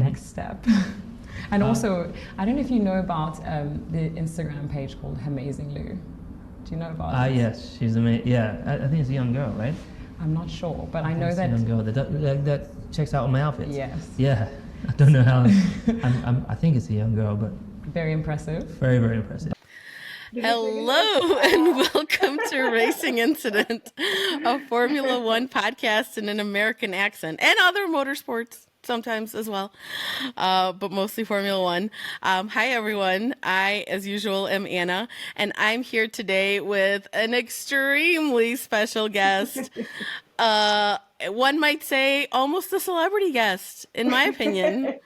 next step. And also, I don't know if you know about the Instagram page called HAMazingLew. Do you know about it? Yes, she's amazing. Yeah, I think it's a young girl, right? I'm not sure, but I know it's that... a young girl that checks out all my outfits. Yes. Yeah, I don't know how. I think it's a young girl, but... Very impressive. Very, very impressive. Hello and welcome to Racing Incident, a Formula One podcast in an American accent and other motorsports sometimes as well, but mostly Formula One. Hi everyone, I as usual am Anna, and I'm here today with an extremely special guest. One might say almost a celebrity guest, in my opinion.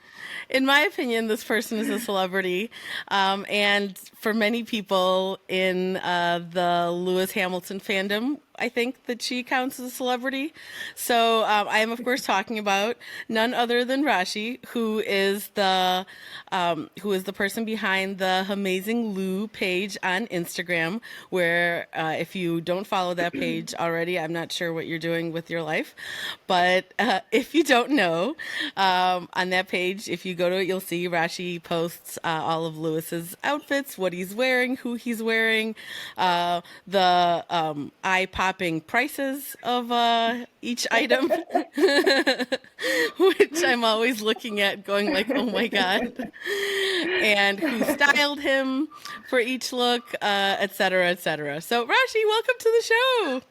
In my opinion, this person is a celebrity, and for many people in the Lewis Hamilton fandom, I think that she counts as a celebrity. So I am, of course, talking about none other than Rashi, who is the person behind the HAMazingLew page on Instagram, where if you don't follow that page already, I'm not sure what you're doing with your life. But if you don't know, on that page, if you go to it, you'll see Rashi posts all of Lewis's outfits, what he's wearing, who he's wearing, the eye-popping prices of each item, which I'm always looking at going like, oh my God, and who styled him for each look, et cetera, et cetera. So Rashi, welcome to the show.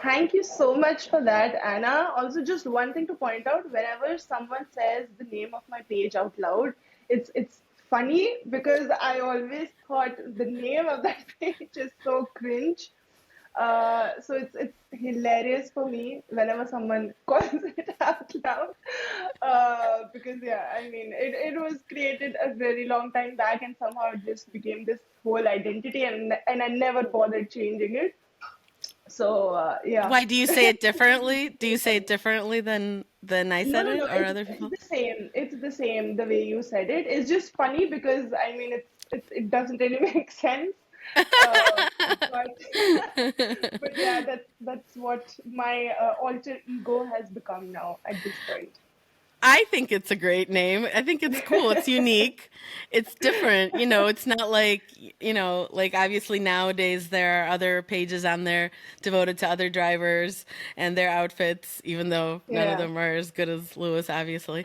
Thank you so much for that, Anna. Also, just one thing to point out, whenever someone says the name of my page out loud, it's funny because I always thought the name of that page is so cringe. So it's hilarious for me whenever someone calls it out loud. Because yeah, I mean, it was created a very long time back and somehow it just became this whole identity and I never bothered changing it. So yeah. Why do you say it differently? Do you say it differently than I said it, or other people? It's the same. It's the same the way you said it. It's just funny because I mean it doesn't really make sense. But yeah, that's what my alter ego has become now at this point. I think it's a great name. I think it's cool. It's unique. It's different. You know, it's not like, you know, like obviously nowadays there are other pages on there devoted to other drivers and their outfits, even though none of them are as good as Lewis, obviously.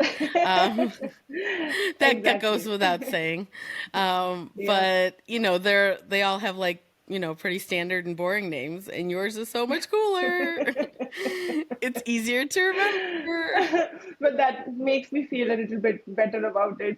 That goes without saying. But, you know, they all have like, you know, pretty standard and boring names, and yours is so much cooler. It's easier to remember. But that makes me feel a little bit better about it.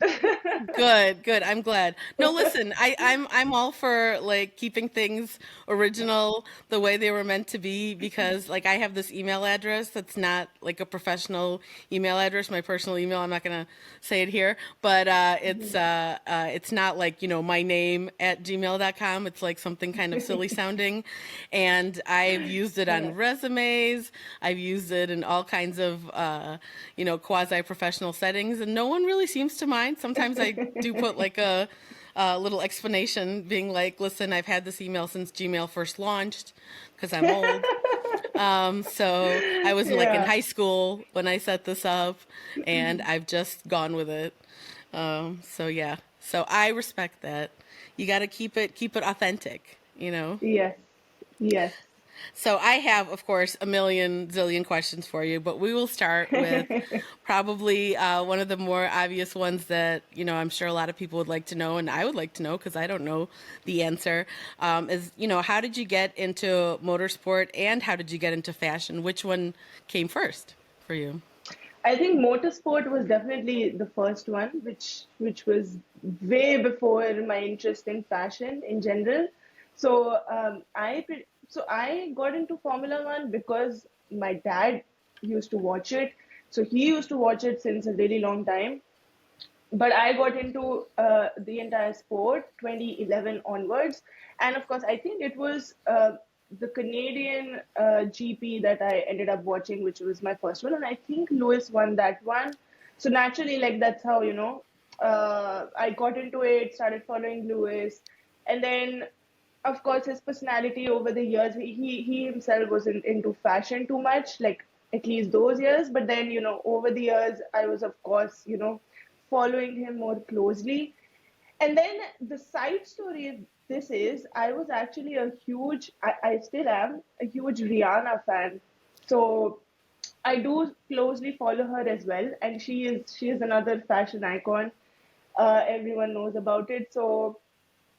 Good. I'm glad. No, listen, I'm all for like keeping things original the way they were meant to be, because like I have this email address that's not like a professional email address, my personal email. I'm not gonna say it here, but it's not like, you know, my name at gmail.com. It's like something kind of silly sounding, and I've used it on resumes. I've used it in all kinds of you know, quasi-professional settings, and no one really seems to mind. Sometimes I do put like a little explanation being like, listen, I've had this email since Gmail first launched because I'm old. So I was like in high school when I set this up, and I've just gone with it. So yeah, so I respect that. You got to keep it authentic, you know? Yes. So I have, of course, a million zillion questions for you, but we will start with probably one of the more obvious ones that, you know, I'm sure a lot of people would like to know, and I would like to know because I don't know the answer, is, you know, how did you get into motorsport and how did you get into fashion? Which one came first for you? I think motorsport was definitely the first one, which was way before my interest in fashion in general. So I got into Formula One because my dad used to watch it. So he used to watch it since a really long time. But I got into the entire sport 2011 onwards. And of course, I think it was the Canadian GP that I ended up watching, which was my first one. And I think Lewis won that one. So naturally, like that's how, you know, I got into it, started following Lewis. And then of course, his personality over the years, he himself wasn't into fashion too much. Like at least those years. But then, over the years, I was, of course, following him more closely. And then the side story of this is I was actually I still am a huge Rihanna fan. So I do closely follow her as well. And she is another fashion icon. Everyone knows about it. So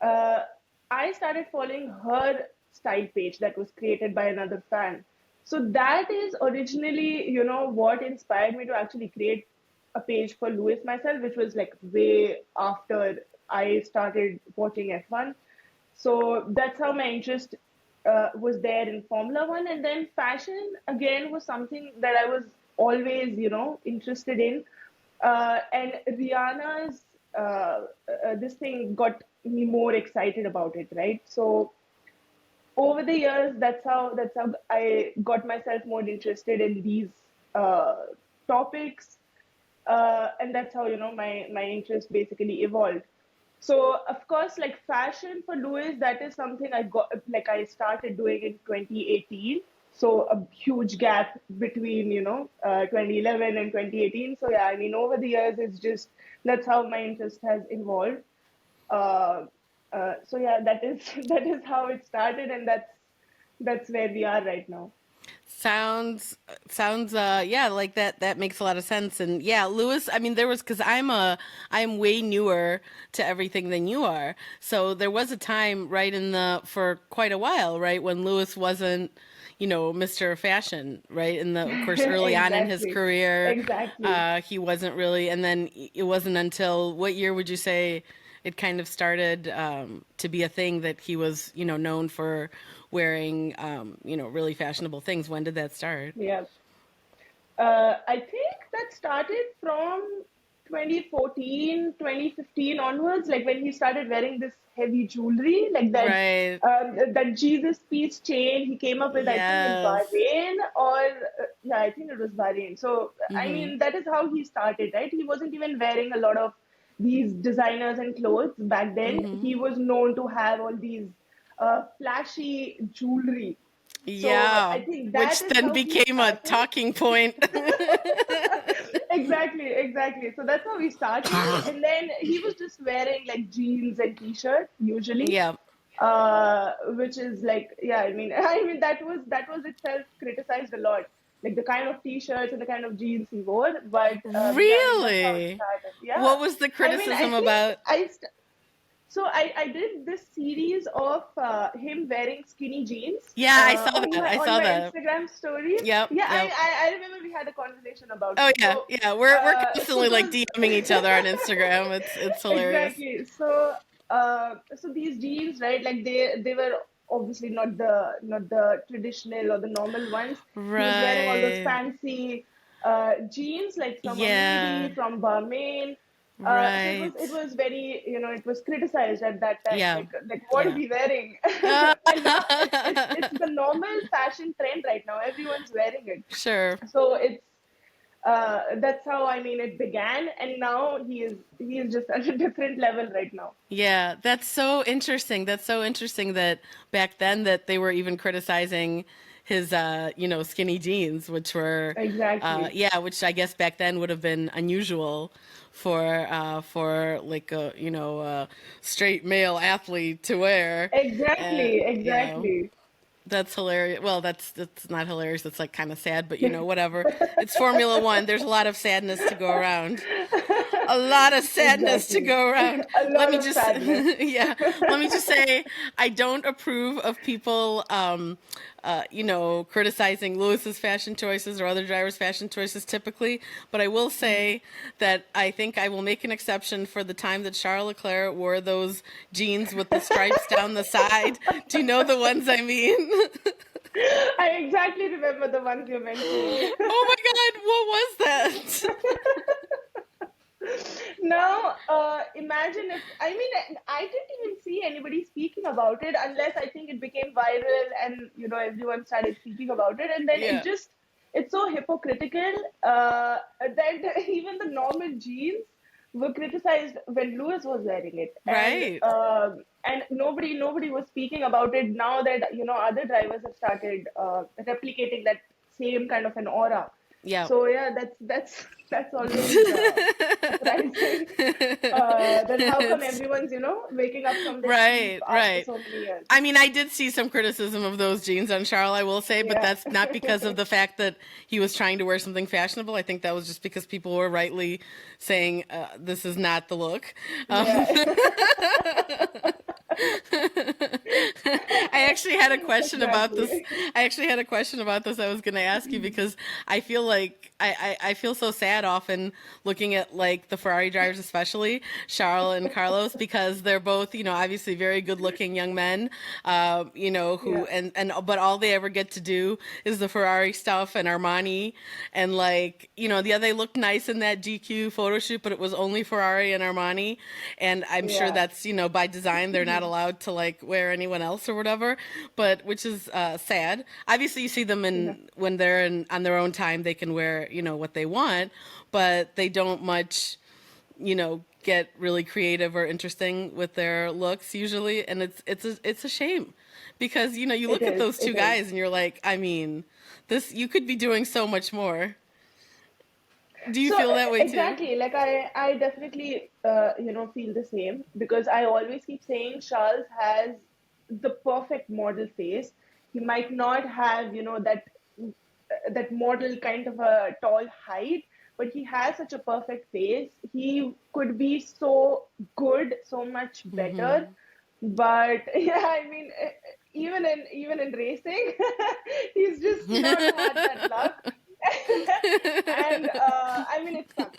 uh, I started following her style page that was created by another fan. So that is originally, what inspired me to actually create a page for Lewis myself, which was like way after I started watching F1. So that's how my interest was there in Formula One. And then fashion, again, was something that I was always, interested in. And Rihanna's this thing got me more excited about it, right? So over the years, that's how I got myself more interested in these uh, topics, and that's how my interest basically evolved. So of course, like fashion for Louis, that is something I started doing in 2018. So a huge gap between 2011 and 2018. So yeah, I mean over the years, it's just that's how my interest has evolved. Uh, so yeah, that is that is how it started, and that's where we are right now. Sounds yeah, like that makes a lot of sense. And yeah, Lewis, I mean there was, because I'm way newer to everything than you are. So there was a time, right, for quite a while, right, when Lewis wasn't, Mr. Fashion, right? In the, of course, early on in his Exactly. career, Exactly. he wasn't really, and then it wasn't until what year would you say it kind of started to be a thing that he was, known for wearing, really fashionable things? When did that start? Yeah. I think that started from 2014, 2015 onwards, like when he started wearing this heavy jewelry, like Right. that Jesus piece chain he came up with, I think in Yes. Bahrain or yeah, I think it was Bahrain. So I Mm-hmm. mean that is how he started, right? He wasn't even wearing a lot of these designers and clothes back then. Mm-hmm. He was known to have all these flashy jewelry. So Yeah. I think that Which is then how he became a started. talking point. Exactly, exactly. So that's how we started. And then he was just wearing like jeans and t-shirt usually, Yeah. which is like, yeah, I mean, that was itself criticized a lot, like the kind of t-shirts and the kind of jeans he wore. But yeah, I mean, that's how it Really? started. What Yeah, was the I mean, I criticism think about? I did this series of him wearing skinny jeans Yeah, I saw on that. my I on saw my that. Instagram story. Yep, Yeah, yep. I remember we had a conversation about Oh it. yeah, So yeah. We're so constantly like those DMing each other on Instagram. It's hilarious. exactly. So these jeans, right? Like they were obviously not the traditional or the normal ones. He was wearing all those Right. fancy jeans, like from a Yeah. movie, from Bahrain. So it Right. was very, it was criticized at that time, Yeah. like what is Yeah. he wearing? And now it's the normal fashion trend right now. Everyone's wearing it. Sure. So that's how I mean it began, and now he is just at a different level right now. Yeah, that's so interesting. That's so interesting that back then that they were even criticizing his skinny jeans, which were Exactly, yeah, which I guess back then would have been unusual for like a straight male athlete to wear. exactly, You know. exactly, That's hilarious. Well, that's not hilarious. It's like kind of sad, but whatever. It's Formula One. There's a lot of sadness to go around. A lot of sadness to exactly. go around. A Let lot me of just sadness. yeah, let me just say I don't approve of people criticizing Lewis's fashion choices or other drivers' fashion choices typically, but I will say that I think I will make an exception for the time that Charles Leclerc wore those jeans with the stripes down the side. Do you know the ones I mean? I exactly remember the ones you're mentioning. Oh my God, what was that? Now, imagine if, I mean, I didn't even see anybody speaking about it unless I think it became viral and, everyone started speaking about it. And then Yeah. it's so hypocritical that even the normal jeans were criticized when Lewis was wearing it. Right. And nobody was speaking about it now that, other drivers have started replicating that same kind of an aura. Yeah. So yeah, that's always surprising. Then how come everyone's waking up from their sleep Right, after right. so many years? I mean, I did see some criticism of those jeans on Charles, I will say, but Yeah. that's not because of the fact that he was trying to wear something fashionable. I think that was just because people were rightly saying, this is not the look. Yeah. I actually had a question about this. Exactly. I actually had a question about this I was going to ask you because I feel like I feel so sad often looking at like the Ferrari drivers, especially Charles and Carlos, because they're both, obviously very good looking young men, who, Yeah. but all they ever get to do is the Ferrari stuff and Armani and like, they looked nice in that GQ photo shoot, but it was only Ferrari and Armani. And I'm sure Yeah. that's, by design, they're not allowed to like wear anyone else or whatever, but which is sad. Obviously you see them when they're on their own time, they can wear, what they want, but they don't much, get really creative or interesting with their looks usually. And it's a shame because, you It look at is. those two It guys is. and you're like, I mean, you could be doing so much more. Do you So feel that way too? exactly, like I definitely feel the same because I always keep saying Charles has the perfect model face. He might not have that model kind of a tall height, but he has such a perfect face. He could be so good, so much better. Mm-hmm. But yeah, I mean, even in racing, he's just not had that luck. And I mean, it sucks.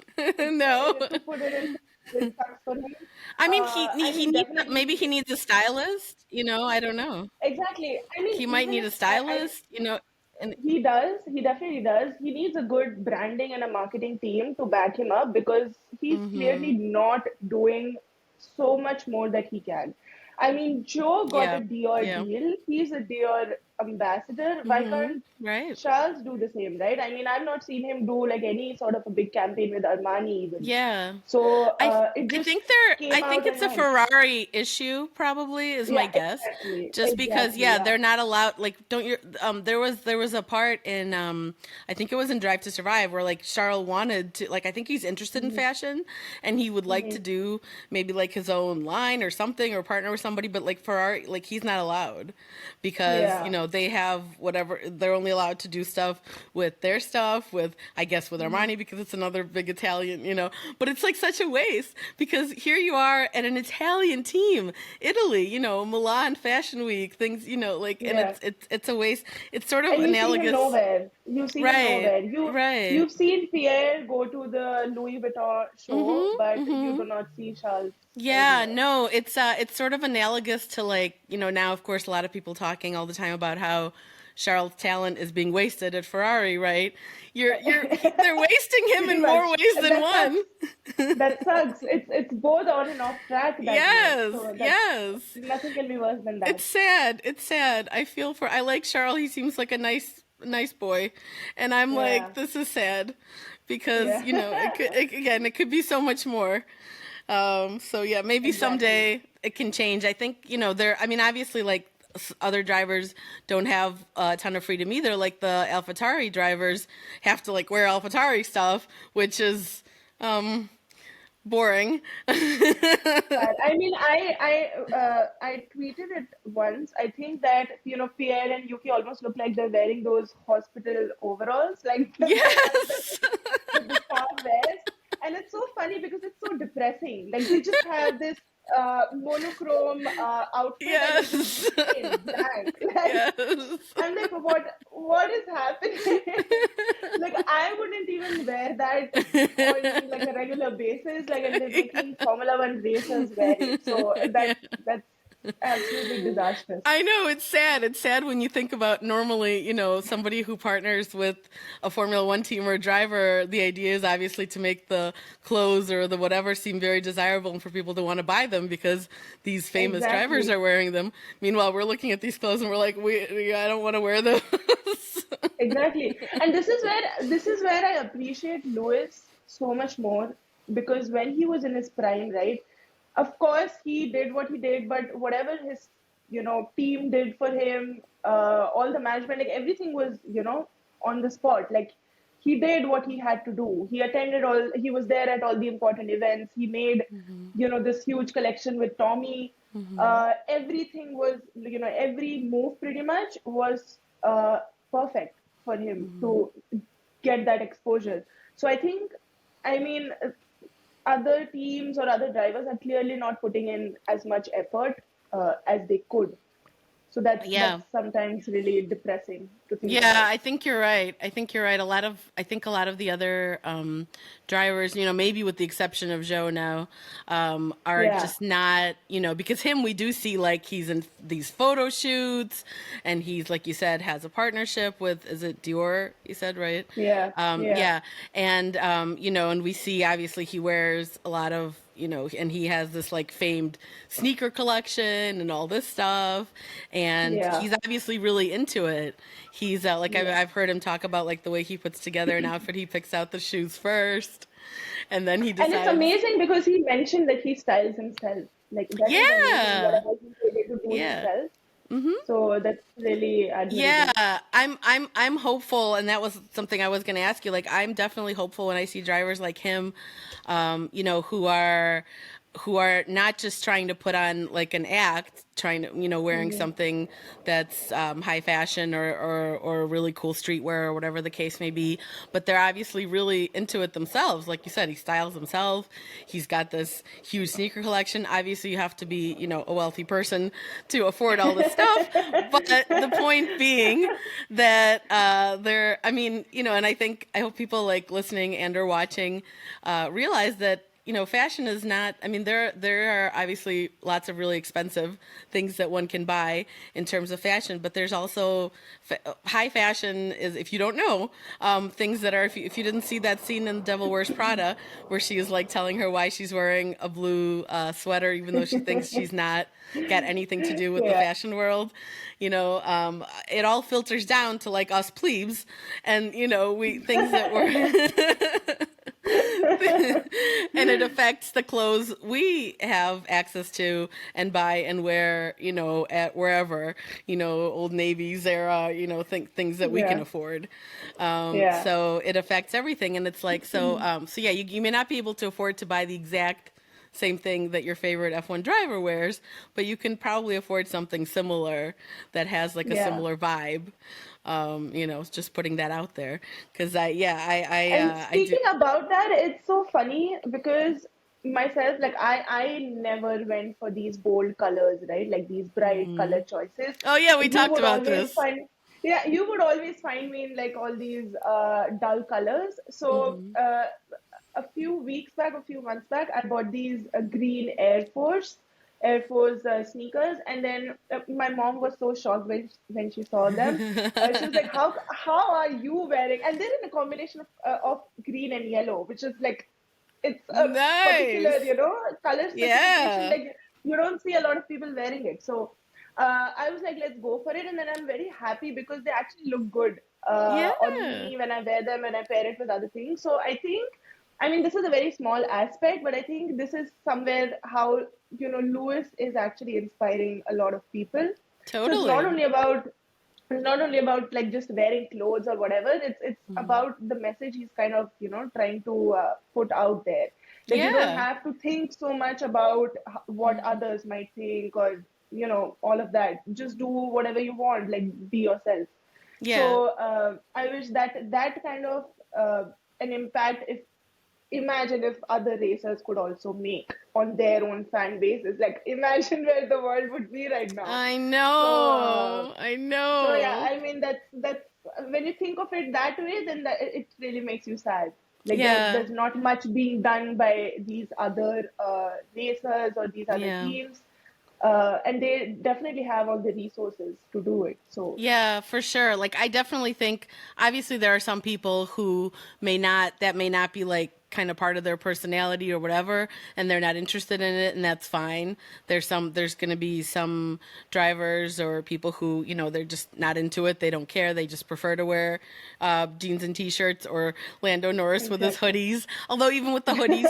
No. To put it in, it sucks for him. I mean, I he mean, needs maybe definitely, he needs a stylist. I don't know. exactly. I mean, He might even need if a stylist. And he does, he definitely does. He needs a good branding and a marketing team to back him up because he's clearly mm-hmm. not doing so much more that he can. I mean, Joe got a Yeah, Dior yeah, deal. He's a Dior ambassador. Why mm-hmm. can't Right. Charles do the same, right? I mean, I've not seen him do like any sort of a big campaign with Armani even. Yeah. So I it I just think I came think out it's and a went. Ferrari issue probably is my Yeah, guess. exactly, Just because exactly, yeah, yeah. they're not allowed like don't you there was a part in I think it was in Drive to Survive where like Charles wanted to like I think he's interested in Hmm. fashion and he would like to Hmm. do maybe like his own line or something or partner with somebody but like Ferrari like he's not allowed because Yeah. they have whatever they're only allowed to do stuff with their stuff with I guess with Hmm. Armani because it's another big Italian, but it's like such a waste because here you are at an Italian team, Italy, Milan Fashion Week, things, like, and Yeah. it's a waste. It's sort of And you see him analogous, nowhere. You see him right? nowhere. Right. You've seen Pierre go to the Louis Vuitton show, Mhm. but you Mhm. do not see Charles Yeah, anywhere. no, it's sort of analogous to like, now of course a lot of people talking all the time about how Charles' talent is being wasted at Ferrari, right? They're wasting him Pretty in more much. ways And than that one. sucks. That sucks. It's both on and off track that way. Yes, So that's yes. nothing can be worse than that. It's sad. It's sad. I like Charles. He seems like a nice boy. And I'm Yeah. like, this is sad because, Yeah. it could be so much more. So yeah, maybe Exactly. someday it can change. I think, I mean, obviously like other drivers don't have a ton of freedom either. Like the AlphaTauri drivers have to like wear AlphaTauri stuff, which is, boring. But I mean, I tweeted it once. I think that Pierre and Yuki almost look like they're wearing those hospital overalls, like the ones that Yes. the staff wears. And it's so funny because it's so depressing. Like they just have this monochrome outfit and it's just Yes. plain blank. Like Yes. I'm like, what is happening? Like I wouldn't even wear that on like a regular basis, like and they're making Formula One racers wear it. So Yeah. that's absolutely disastrous. I know it's sad. It's sad when you think about normally, somebody who partners with a Formula One team or a driver. The idea is obviously to make the clothes or the whatever seem very desirable and for people to want to buy them because these famous drivers Exactly. are wearing them. Meanwhile, we're looking at these clothes and we're like, I don't want to wear those. Exactly. And this is where I appreciate Lewis so much more because when he was in his prime, right? Of course he did what he did, but whatever his team did for him, all the management, like everything was on the spot. Like, he did what he had to do. He was there at all the important events. He made, this huge collection with Tommy. Everything was, every move pretty much was perfect for him to get that exposure. So I mean, other teams or other drivers are clearly not putting in as much effort as they could. So that's sometimes really depressing to think about. Yeah, I think you're right. I think a lot of the other drivers, maybe with the exception of Joe now, are just not, because him, we do see like he's in these photo shoots, and he's, like you said, has a partnership with, is it Dior? You said, right? Yeah. Yeah. And, and we see, obviously, he wears a lot of, and he has this like famed sneaker collection and all this stuff. And he's obviously really into it. He's I've heard him talk about like the way he puts together an outfit. He picks out the shoes first, and then he decides. And it's amazing because he mentioned that he styles himself. Like, that is amazing, whatever he's able to do himself. So that's really admirable. Yeah, I'm hopeful, and that was something I was going to ask you. Like, I'm definitely hopeful when I see drivers like him, who are not just trying to put on like an act, trying to, wearing something that's high fashion or really cool streetwear or whatever the case may be, but they're obviously really into it themselves. Like you said, he styles himself. He's got this huge sneaker collection. Obviously, you have to be, a wealthy person to afford all this stuff. But the point being that and I hope people like listening and or watching realize that, fashion is not, there are obviously lots of really expensive things that one can buy in terms of fashion, but there's also high fashion is, if you don't know, things that are, if you didn't see that scene in The Devil Wears Prada, where she is like telling her why she's wearing a blue sweater, even though she thinks she's not got anything to do with the fashion world, it all filters down to like us plebes, and, we things that were... and it affects the clothes we have access to and buy and wear, at wherever, Old Navy, Zara, things that we can afford. So it affects everything. And it's like, you may not be able to afford to buy the exact same thing that your favorite F1 driver wears, but you can probably afford something similar that has like a similar vibe. Just putting that out there, because speaking about that, it's so funny because myself, like, I never went for these bold colors, right? Like these bright color choices. Oh yeah, we talked about this. You would always find me in like all these dull colors. So a few months back, I bought these green Air Force sneakers, and then my mom was so shocked when she saw them. She was like, how are you wearing? And they're in a combination of green and yellow, which is like, it's a particular, color specification. Like, you don't see a lot of people wearing it. So I was like, let's go for it. And then I'm very happy because they actually look good on me when I wear them and I pair it with other things. So this is a very small aspect, but I think this is somewhere how, Lewis is actually inspiring a lot of people. Totally. So it's not only about like just wearing clothes or whatever. It's about the message he's kind of, trying to put out there. Like, you don't have to think so much about what others might think or, all of that. Just do whatever you want, like, be yourself. Yeah. So I wish that kind of an impact, imagine if other racers could also make on their own fan bases. Like, imagine where the world would be right now. I know. So yeah, that's when you think of it that way, then it really makes you sad. Like, there's not much being done by these other racers or these other teams. And they definitely have all the resources to do it. So yeah, for sure. Like, I definitely think, obviously there are some people who may not be like kind of part of their personality or whatever, and they're not interested in it, and that's fine. There's going to be some drivers or people who, they're just not into it. They don't care. They just prefer to wear jeans and t-shirts, or Lando Norris with his hoodies. Although even with the hoodies,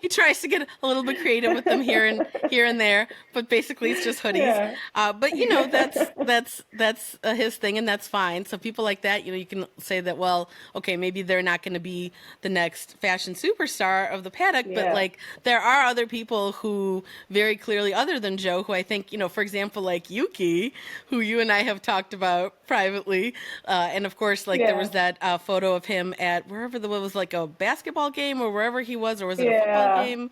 he tries to get a little bit creative with them here and there, but basically it's just hoodies. But that's his thing, and that's fine. So people like that, you can say that, well, okay, maybe they're not going to be the next fashion superstar of the paddock, but like there are other people who very clearly, other than Joe, who I think, for example, like Yuki, who you and I have talked about privately, and of course, like there was that photo of him at wherever what was like a basketball game or wherever he was, or was it a football game?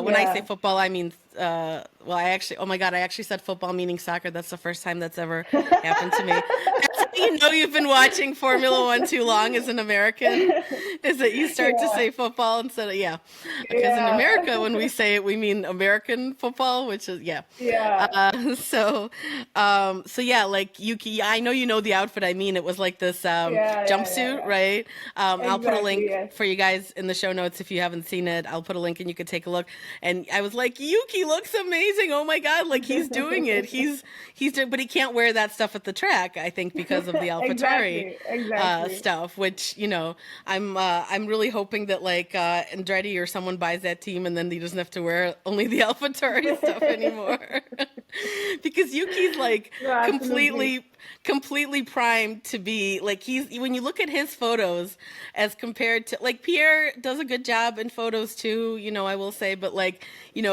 When I say football, I mean I actually said football meaning soccer. That's the first time that's ever happened to me. That's how you've been watching Formula One too long as an American, is that you start to say football instead of, because in America, when we say it, we mean American football, which is, so like Yuki, I know you know the outfit I mean. It was like this jumpsuit, right? I'll put a link for you guys in the show notes if you haven't seen it. I'll put a link and you could take a look. And I was like, Yuki looks amazing. Oh my God, like he's doing it. He's doing, but he can't wear that stuff at the track, I think, because of the AlphaTauri stuff, which, I'm really hoping that like Andretti or someone buys that team and then he doesn't have to wear only the AlphaTauri stuff anymore. Because Yuki's like completely primed to be like, when you look at his photos as compared to like Pierre does a good job in photos too, I will say, but like,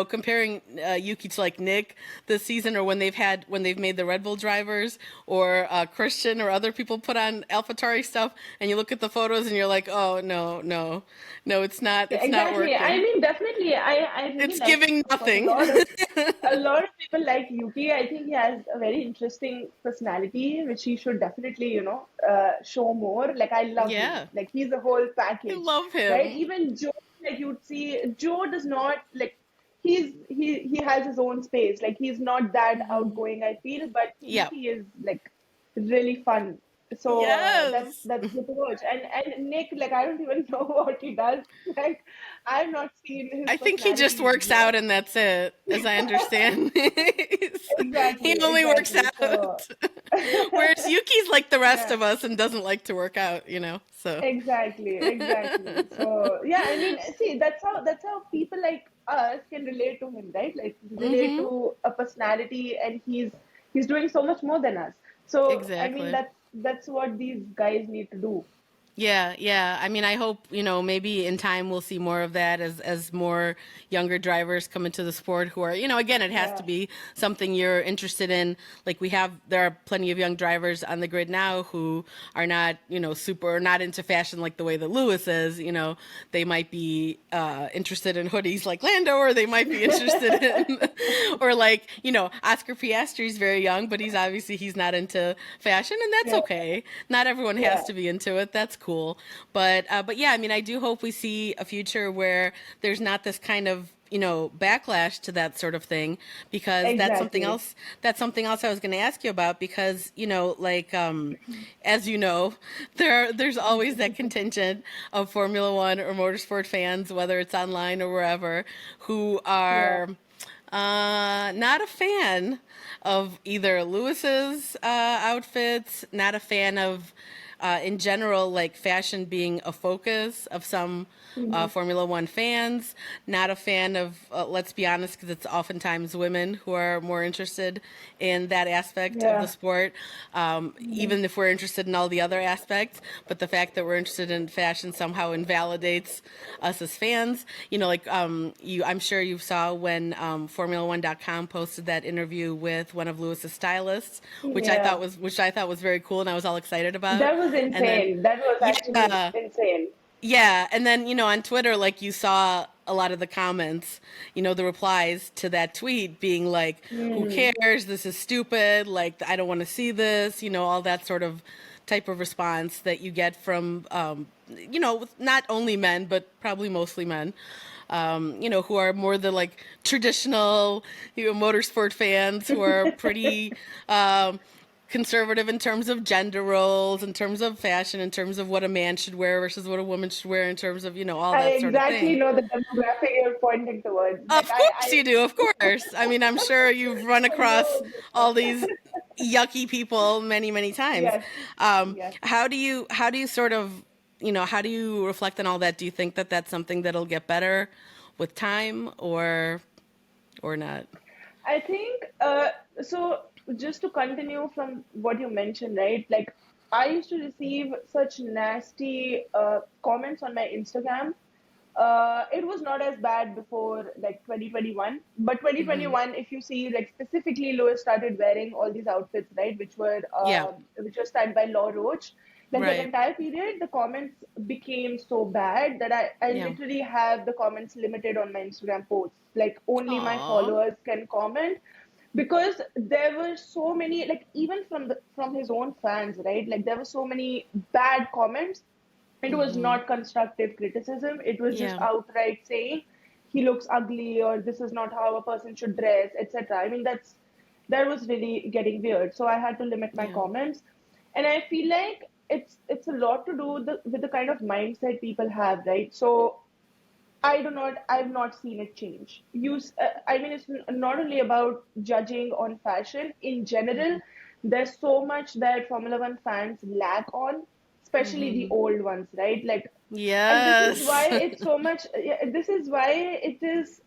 comparing Yuki to like Nick this season, or when they've made the Red Bull drivers, or Christian or other people put on AlphaTauri stuff, and you look at the photos and you're like, oh no, it's not working. I mean, definitely, I really it's giving nothing. A lot of people like Yuki. I think he has a very interesting personality, which he should definitely, show more. Like, I love him. Like, he's a whole package. I love him. Right? Even Joe, like you'd see, Joe does not like. He has his own space. Like, he's not that outgoing, I feel, but Yuki is like really fun. So that's good to watch. And Nick, like, I don't even know what he does. Like, I've not seen his. I think he just works out and that's it, as I understand. He only works out. Whereas Yuki's like the rest of us and doesn't like to work out, So exactly. So I mean, see, that's how people like us can relate to him, right? Like, relate to a personality, and he's doing so much more than us. So I mean, that's what these guys need to do. Yeah. I mean, I hope, maybe in time we'll see more of that as more younger drivers come into the sport who are, again, it has to be something you're interested in. Like there are plenty of young drivers on the grid now who are not, not into fashion like the way that Lewis is. They might be interested in hoodies like Lando, or they might be interested in, or like, Oscar Piastri's very young, but he's not into fashion, and that's okay. Not everyone has to be into it. That's cool. But I mean, I do hope we see a future where there's not this kind of, backlash to that sort of thing, because that's something else I was going to ask you about, because, like, as there's always that contingent of Formula One or motorsport fans, whether it's online or wherever, who are not a fan of either Lewis's outfits, not a fan of in general, like fashion being a focus of some Formula One fans, not a fan of, let's be honest, because it's oftentimes women who are more interested in that aspect of the sport, even if we're interested in all the other aspects. But the fact that we're interested in fashion somehow invalidates us as fans. I'm sure you saw when Formula1.com posted that interview with one of Lewis's stylists, which I thought was very cool, and I was all excited about. That was insane. That was actually insane. Yeah, and then, on Twitter, like, you saw a lot of the comments, the replies to that tweet being like, who cares? This is stupid. Like, I don't want to see this, all that sort of type of response that you get from, not only men, but probably mostly men, who are more the, like, traditional, motorsport fans who are pretty conservative in terms of gender roles, in terms of fashion, in terms of what a man should wear versus what a woman should wear, in terms of, all I that sort of exactly thing. know the demographic you're pointing towards. Of course you do, of course. I mean, I'm sure you've run I across know this all one. these yucky people many, many times. Yes, yes. How do you sort of, how do you reflect on all that? Do you think that that's something that'll get better with time, or not? I think so. Just to continue from what you mentioned, right? Like, I used to receive such nasty comments on my Instagram. It was not as bad before like 2021, but Mm-hmm. 2021, if you see, like specifically, Lewis started wearing all these outfits, right, Yeah. which were started by Law Roach. Like that Right. entire period, the comments became so bad that I Yeah. literally have the comments limited on my Instagram posts. Like only my Aw. followers can comment, because there were so many, like even from his own fans, right? Like there were so many bad comments. It was Mm-hmm. not constructive criticism. It was just Yeah. outright saying he looks ugly, or this is not how a person should dress, etc. I mean, that was really getting weird. So I had to limit my Yeah. comments, and I feel like it's a lot to do with the kind of mindset people have, right? So I've not seen it change. I mean, it's not only about judging on fashion in general. There's so much that Formula One fans lack on, especially the Mm-hmm. old ones, right? Like, and this is why Yes. it's so much. Yeah, this is why it is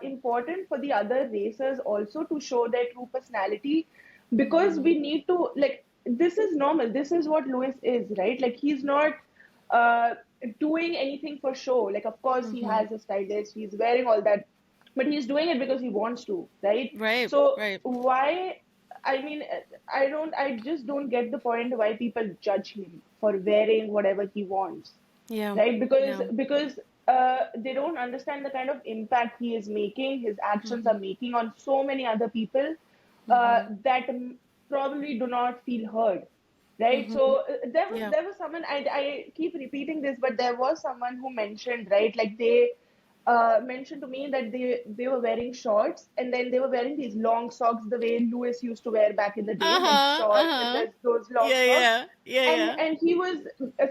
important for the other racers also to show their true personality, because Mm-hmm. we need to, like, this is normal. This is what Lewis is, right? Like, he's not uh, doing anything for show. Like, of course, he Mm-hmm. has a stylist, he's wearing all that, but he's doing it because he wants to, right? Right. So Right. why? I mean, I just don't get the point why people judge him for wearing whatever he wants, Yeah. right? Yeah. Because they don't understand the kind of impact he is making, his actions are Mm-hmm. making on so many other people Mm-hmm. that probably do not feel heard, right? Mm-hmm. So Yeah. there was someone, I keep repeating this, but there was someone who mentioned, right, like they mentioned to me that they were wearing shorts, and then they were wearing these long socks the way Lewis used to wear back in the day, like Uh-huh. shorts and Uh-huh. those long Yeah. socks. Yeah. Yeah. and Yeah. and he was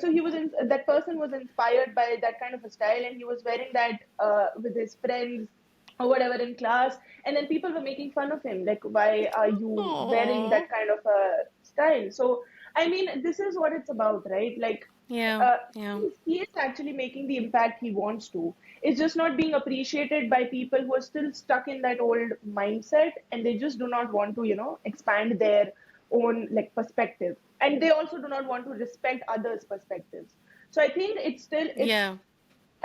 so he was in, that person was inspired by that kind of a style, and he was wearing that with his friends or whatever in class, and then people were making fun of him, like, why are you wearing Aw. that kind of a style? So I mean, this is what it's about, right? Like, Yeah. uh, Yeah. he is actually making the impact he wants to. It's just not being appreciated by people who are still stuck in that old mindset, and they just do not want to, expand their own, like, perspective, and they also do not want to respect others' perspectives. So I think it's Yeah.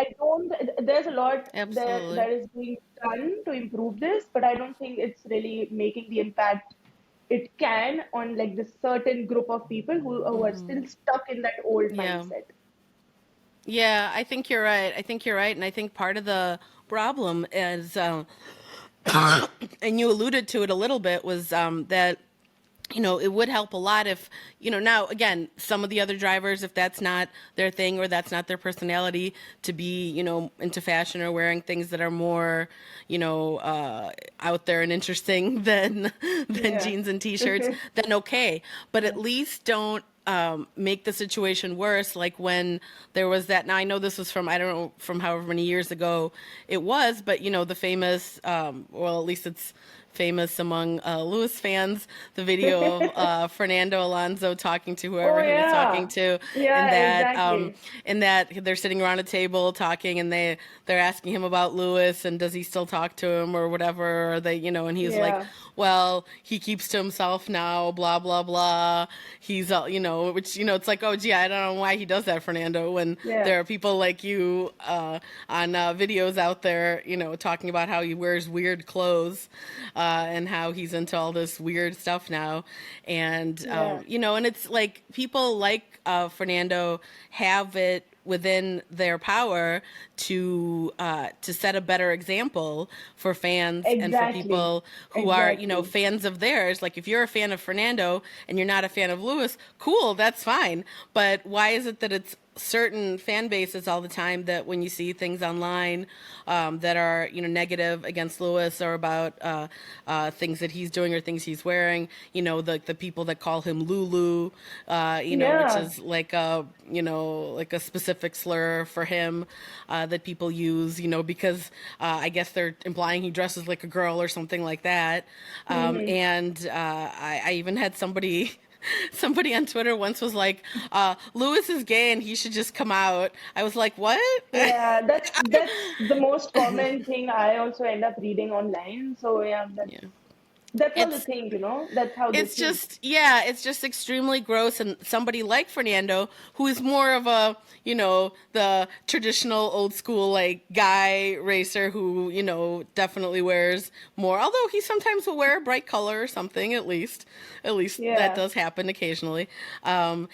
I don't there's a lot Absolutely. that is being done to improve this, but I don't think it's really making the impact it can on, like, this certain group of people who are Mm-hmm. still stuck in that old Yeah. mindset. Yeah. I think you're right. I think you're right, and I think part of the problem is, and you alluded to it a little bit, was that it would help a lot if, now again, some of the other drivers, if that's not their thing or that's not their personality to be, into fashion or wearing things that are more, out there and interesting than Yeah. jeans and t-shirts, then okay. But at Yeah. least don't make the situation worse. Like when there was that, now I know this was from, I don't know, from however many years ago it was, but the famous, well, at least it's famous among Lewis fans, the video of Fernando Alonso talking to Oh whoever he was talking yeah. to, Yeah, exactly. in that they're sitting around a table talking, and they're asking him about Lewis and does he still talk to him or whatever, or they, and he's like, Yeah. well, he keeps to himself now, blah blah blah. He's which it's like, oh gee, I don't know why he does that, Fernando, when Yeah. there are people like you on videos out there, talking about how he wears weird clothes and how he's into all this weird stuff now, and Yeah. and it's like people like Fernando have it within their power to set a better example for fans and for Exactly. people who are Exactly. fans of theirs. Like if you're a fan of Fernando and you're not a fan of Lewis, cool, that's fine. But why is it that it's certain fan bases all the time that when you see things online that are, negative against Lewis or about things that he's doing or things he's wearing, the people that call him Lulu, which is like a specific slur for him that people use, because I guess they're implying he dresses like a girl or something like that. And I even had somebody on Twitter once was like, Lewis is gay and he should just come out. I was like, what? Yeah, that's the most common thing I also end up reading online. So yeah, that's how they think, That's how they It's think. it's just extremely gross. And somebody like Fernando, who is more of a, the traditional old school, like, guy racer who, definitely wears more, although he sometimes will wear a bright color or something, at least that does happen occasionally. But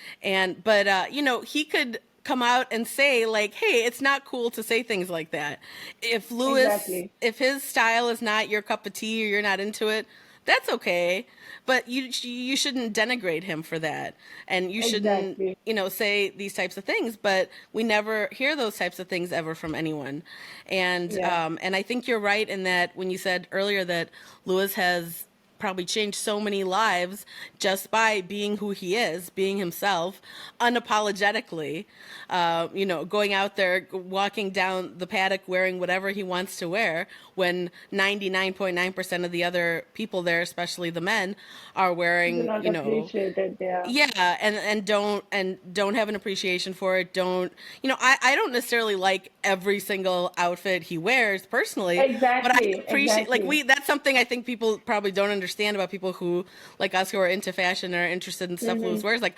he could come out and say, like, hey, it's not cool to say things like that. If Lewis, if his style is not your cup of tea or you're not into it, that's okay, but you shouldn't denigrate him for that, and you shouldn't, say these types of things. But we never hear those types of things ever from anyone, and I think you're right in that when you said earlier that Lewis has probably changed so many lives just by being who he is, being himself, unapologetically, going out there, walking down the paddock wearing whatever he wants to wear when 99.9% of the other people there, especially the men, are wearing, appreciated, and don't have an appreciation for it. I don't necessarily like every single outfit he wears personally, but I appreciate, that's something I think people probably don't understand about people who, like us, who are into fashion and are interested in stuff Lewis wears. Like,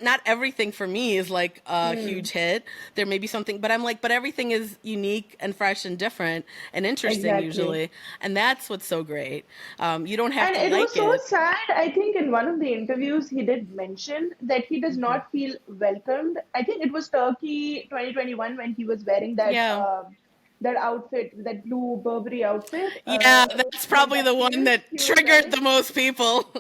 not everything for me is like a huge hit. There may be something, but I'm like, but everything is unique and fresh and different and interesting usually. And that's what's so great. You don't have to like it. And it was so sad. I think in one of the interviews he did mention that he does not feel welcomed. I think it was Turkey 2021 when he was wearing that that outfit, that blue Burberry outfit. Yeah, that's probably the one that triggered the most people.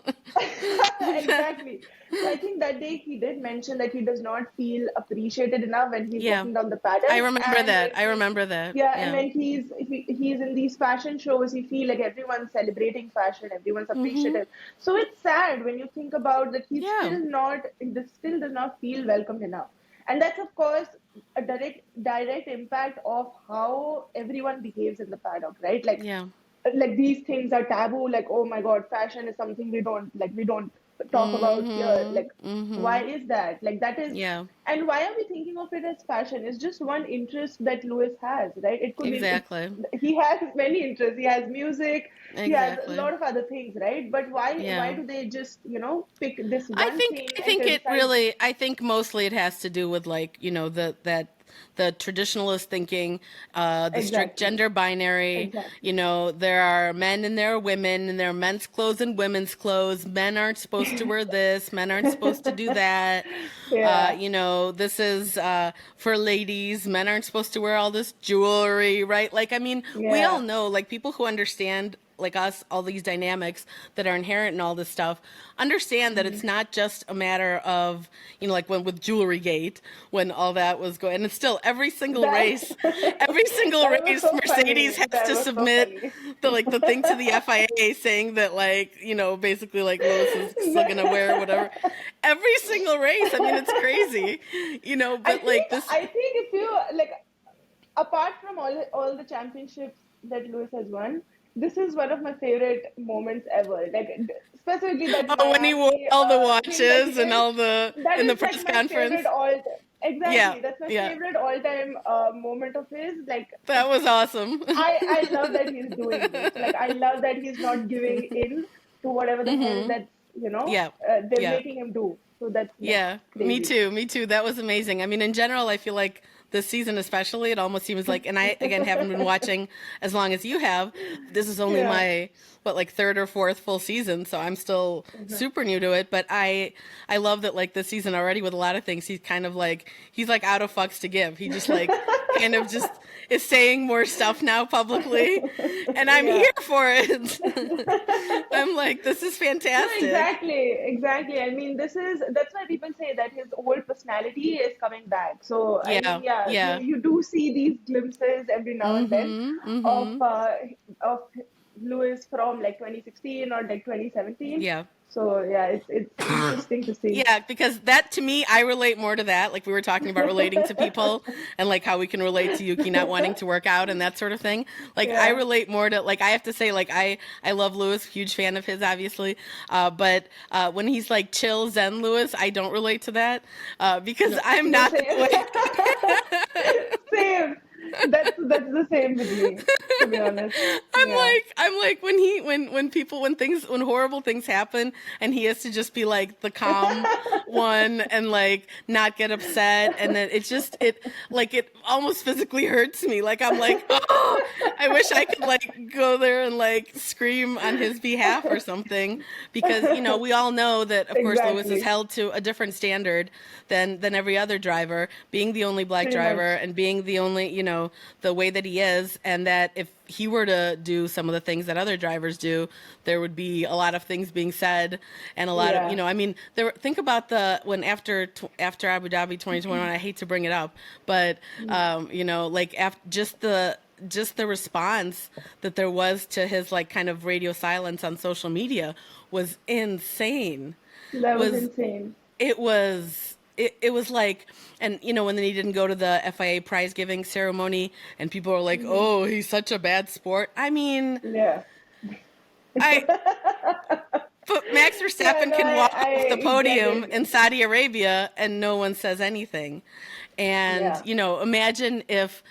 Exactly. So I think that day he did mention that he does not feel appreciated enough when he's walking down the paddock. I remember that. Yeah, and when he's in these fashion shows, he feels like everyone's celebrating fashion, everyone's appreciative. So it's sad when you think about that he still does not feel welcomed enough. And that's, of course, a direct impact of how everyone behaves in the paddock, right? Like these things are taboo. Like, oh my God, fashion is something we don't talk about here. Like, why is that? Like, that is, and why are we thinking of it as fashion? It's just one interest that Lewis has, right? It could be, he has many interests. He has music. He has a lot of other things, right? But why do they just, pick this one thing? I think mostly it has to do with, like, the traditionalist thinking, the strict gender binary. There are men and there are women, and there are men's clothes and women's clothes. Men aren't supposed to wear this. Men aren't supposed to do that. This is for ladies. Men aren't supposed to wear all this jewelry, right? Like, I mean, we all know, like, people who understand, like us, all these dynamics that are inherent in all this stuff, understand that it's not just a matter of, like when with Jewelry Gate, when all that was going, and it's still every single race, Mercedes has to submit the thing to the FIA saying that, like, basically, like, Lewis is still gonna wear whatever. Every single race. I mean, it's crazy, but I think if you, like, apart from all the championships that Lewis has won, this is one of my favorite moments ever. Like, specifically that when he wore all the watches and all the in the press conference. That's my favorite all-time moment of his. Like, that was awesome. I love that he's doing this. Like, I love that he's not giving in to whatever the hell that they're making him do. So that's me too. That was amazing. I mean, in general, I feel like this season especially, it almost seems like, and I, again, haven't been watching as long as you have. This is only my, third or fourth full season, so I'm still super new to it. But I love that, like, this season already with a lot of things, he's kind of like, he's like out of fucks to give. He just, like, kind of just is saying more stuff now publicly, and I'm here for it. I'm like, this is fantastic. No, exactly. I mean, that's why people say that his old personality is coming back. So I mean, you do see these glimpses every now and then of Lewis from like 2016 or like 2017. Yeah. So yeah, it's interesting to see. Yeah, because that to me, I relate more to that. Like we were talking about relating to people and like how we can relate to Yuki not wanting to work out and that sort of thing. Like I relate more to, like, I have to say, like I love Lewis, huge fan of his, obviously. But when he's like chill Zen Lewis, I don't relate to that because I'm not the way. Same. That's the same with me, to be honest. I'm like when horrible things happen and he has to just be like the calm one and like not get upset, and then it almost physically hurts me. Like I'm like, oh, I wish I could like go there and like scream on his behalf or something, because we all know that of course Lewis is held to a different standard than every other driver, being the only black driver and being the only the way that he is, and that if he were to do some of the things that other drivers do, there would be a lot of things being said and a lot of, I mean, think about when after Abu Dhabi 2021, I hate to bring it up, but, like just the response that there was to his like kind of radio silence on social media was insane. That was insane. It was like, and when then he didn't go to the FIA prize giving ceremony and people were like, oh, he's such a bad sport. I mean, but Max Verstappen can walk off the podium in Saudi Arabia and no one says anything. And, imagine if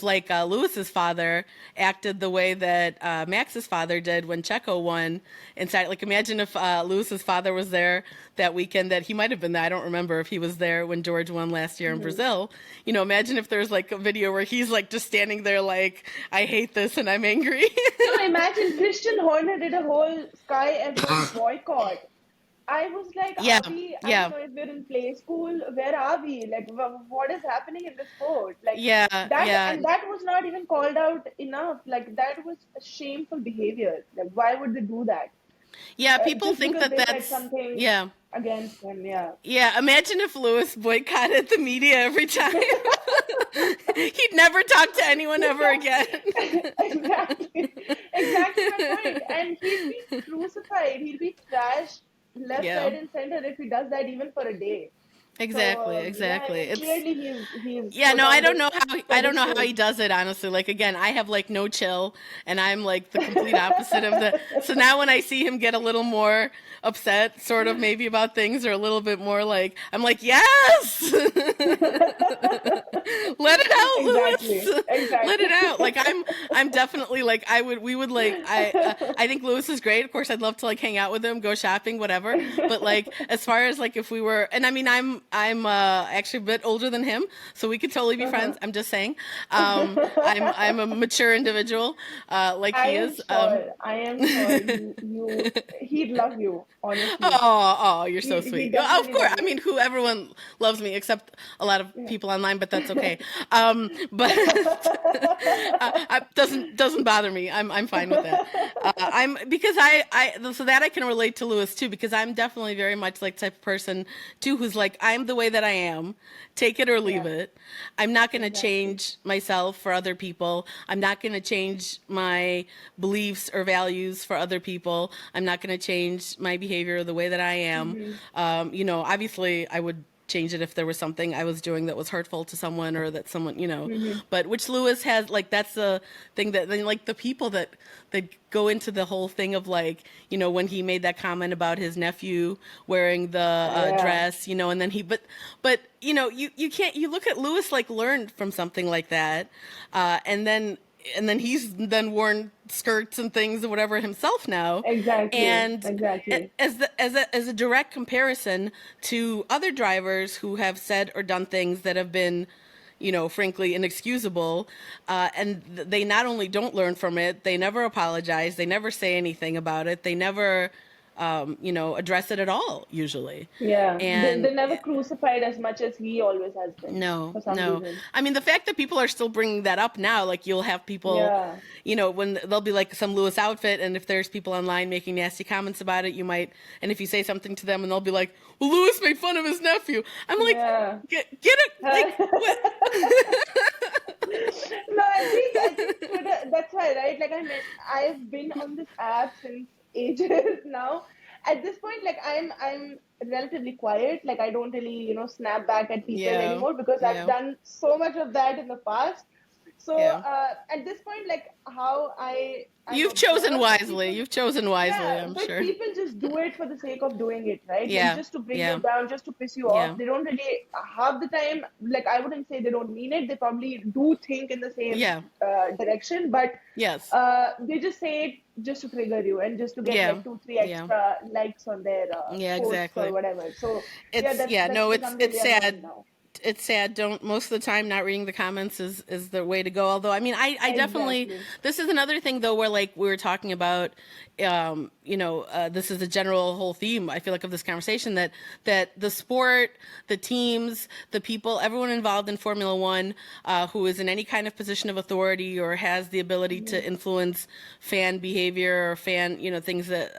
like Lewis's father acted the way that Max's father did when Checo won inside. Like, imagine if Lewis's father was there that weekend, that he might have been there. I don't remember if he was there when George won last year in Brazil. Imagine if there's like a video where he's like just standing there like, I hate this and I'm angry. No, imagine Christian Horner did a whole Sky F1 boycott. I was like, I don't know if we're in play school. Where are we? Like, what is happening in the sport? Like, and that was not even called out enough. Like, that was a shameful behavior. Like, why would they do that? Yeah, people think that that's something against him. Yeah, imagine if Lewis boycotted the media every time. He'd never talk to anyone ever again. Exactly my point. And he'd be crucified. He'd be trashed left, right, and center if he does that even for a day. Exactly. Yeah, clearly he's I don't know how he does it, honestly. Like, again, I have like no chill, and I'm like the complete opposite of the. So now when I see him get a little more upset, sort of maybe about things, or a little bit more like, I'm like, yes, let it out, Lewis. Exactly. Let it out. Like I'm definitely like I think Lewis is great. Of course, I'd love to like hang out with him, go shopping, whatever. But like as far as like if we were, and I mean I'm actually a bit older than him, so we could totally be friends. I'm just saying. I'm a mature individual, like he is. I am sure he'd love you, honestly. Oh, you're so sweet. Of course. I mean, everyone loves me except a lot of people online, but that's okay. But doesn't bother me. I'm fine with that. Because so that I can relate to Lewis too, because I'm definitely very much like the type of person too who's like, I'm the way that I am. Take it or leave it. I'm not going to change myself for other people. I'm not going to change my beliefs or values for other people. I'm not going to change my behavior the way that I am. Obviously I would change it if there was something I was doing that was hurtful to someone, or that someone, but which Lewis has, like, that's the thing that then, like, the people that go into the whole thing of like, when he made that comment about his nephew wearing the dress, and then but you look at Lewis, like, learned from something like that. And then he's then worn skirts and things or whatever himself now. Exactly. And as a direct comparison to other drivers who have said or done things that have been, frankly inexcusable, and they not only don't learn from it, they never apologize, they never say anything about it, they never address it at all usually. Yeah, And they never crucified as much as he always has been for some no. reason. I mean, the fact that people are still bringing that up now, like you'll have people, Yeah. when there'll be like some Lewis outfit, and if there's people online making nasty comments about it, and if you say something to them, and they'll be like, well, Lewis made fun of his nephew. I'm like, Yeah. get it, like, what? No, I think Twitter, that's why, right? Like I've been on this app since ages now. At this point, like I'm relatively quiet. Like I don't really, snap back at people Yeah. anymore because Yeah. I've done so much of that in the past. So Yeah. at this point, like how You've chosen wisely. You've chosen wisely, yeah, I'm but sure. people just do it for the sake of doing it, right? Yeah. Like just to bring Yeah. you down, just to piss you Yeah. off. They don't really, half the time, like I wouldn't say they don't mean it. They probably do think in the same Yeah. direction, but Yes. they just say it just to trigger you and just to get Yeah. like 2-3 extra likes on their Yeah, posts exactly. or whatever. So It's that's become it's really annoying sad. now. It's sad. Most of the time, not reading the comments is the way to go. Although, I mean, I definitely, Exactly. this is another thing though, where like we were talking about, this is a general whole theme, I feel like, of this conversation, that the sport, the teams, the people, everyone involved in Formula One, who is in any kind of position of authority or has the ability to influence fan behavior or fan, things that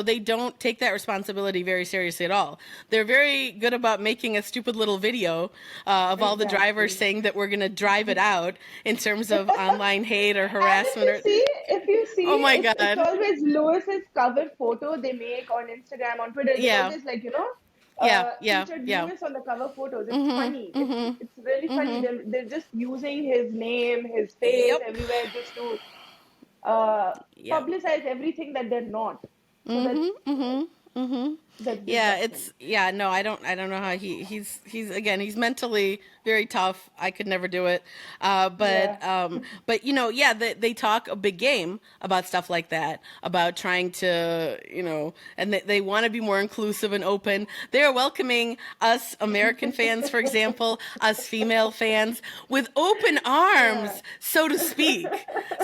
they don't take that responsibility very seriously at all. They're very good about making a stupid little video of all the drivers saying that we're going to drive it out in terms of online hate or harassment. And if you see, Oh my it's God. always Lewis's cover photo they make on Instagram, on Twitter. They Yeah. always like, featured Yeah. Lewis on the cover photos. It's funny. It's really funny. They're just using his name, his face everywhere just to publicize everything that they're not. So that's no, I don't know how he's mentally very tough. I could never do it. They talk a big game about stuff like that, about trying to, and they want to be more inclusive and open. They are welcoming us American fans, for example, us female fans, with open arms, so to speak,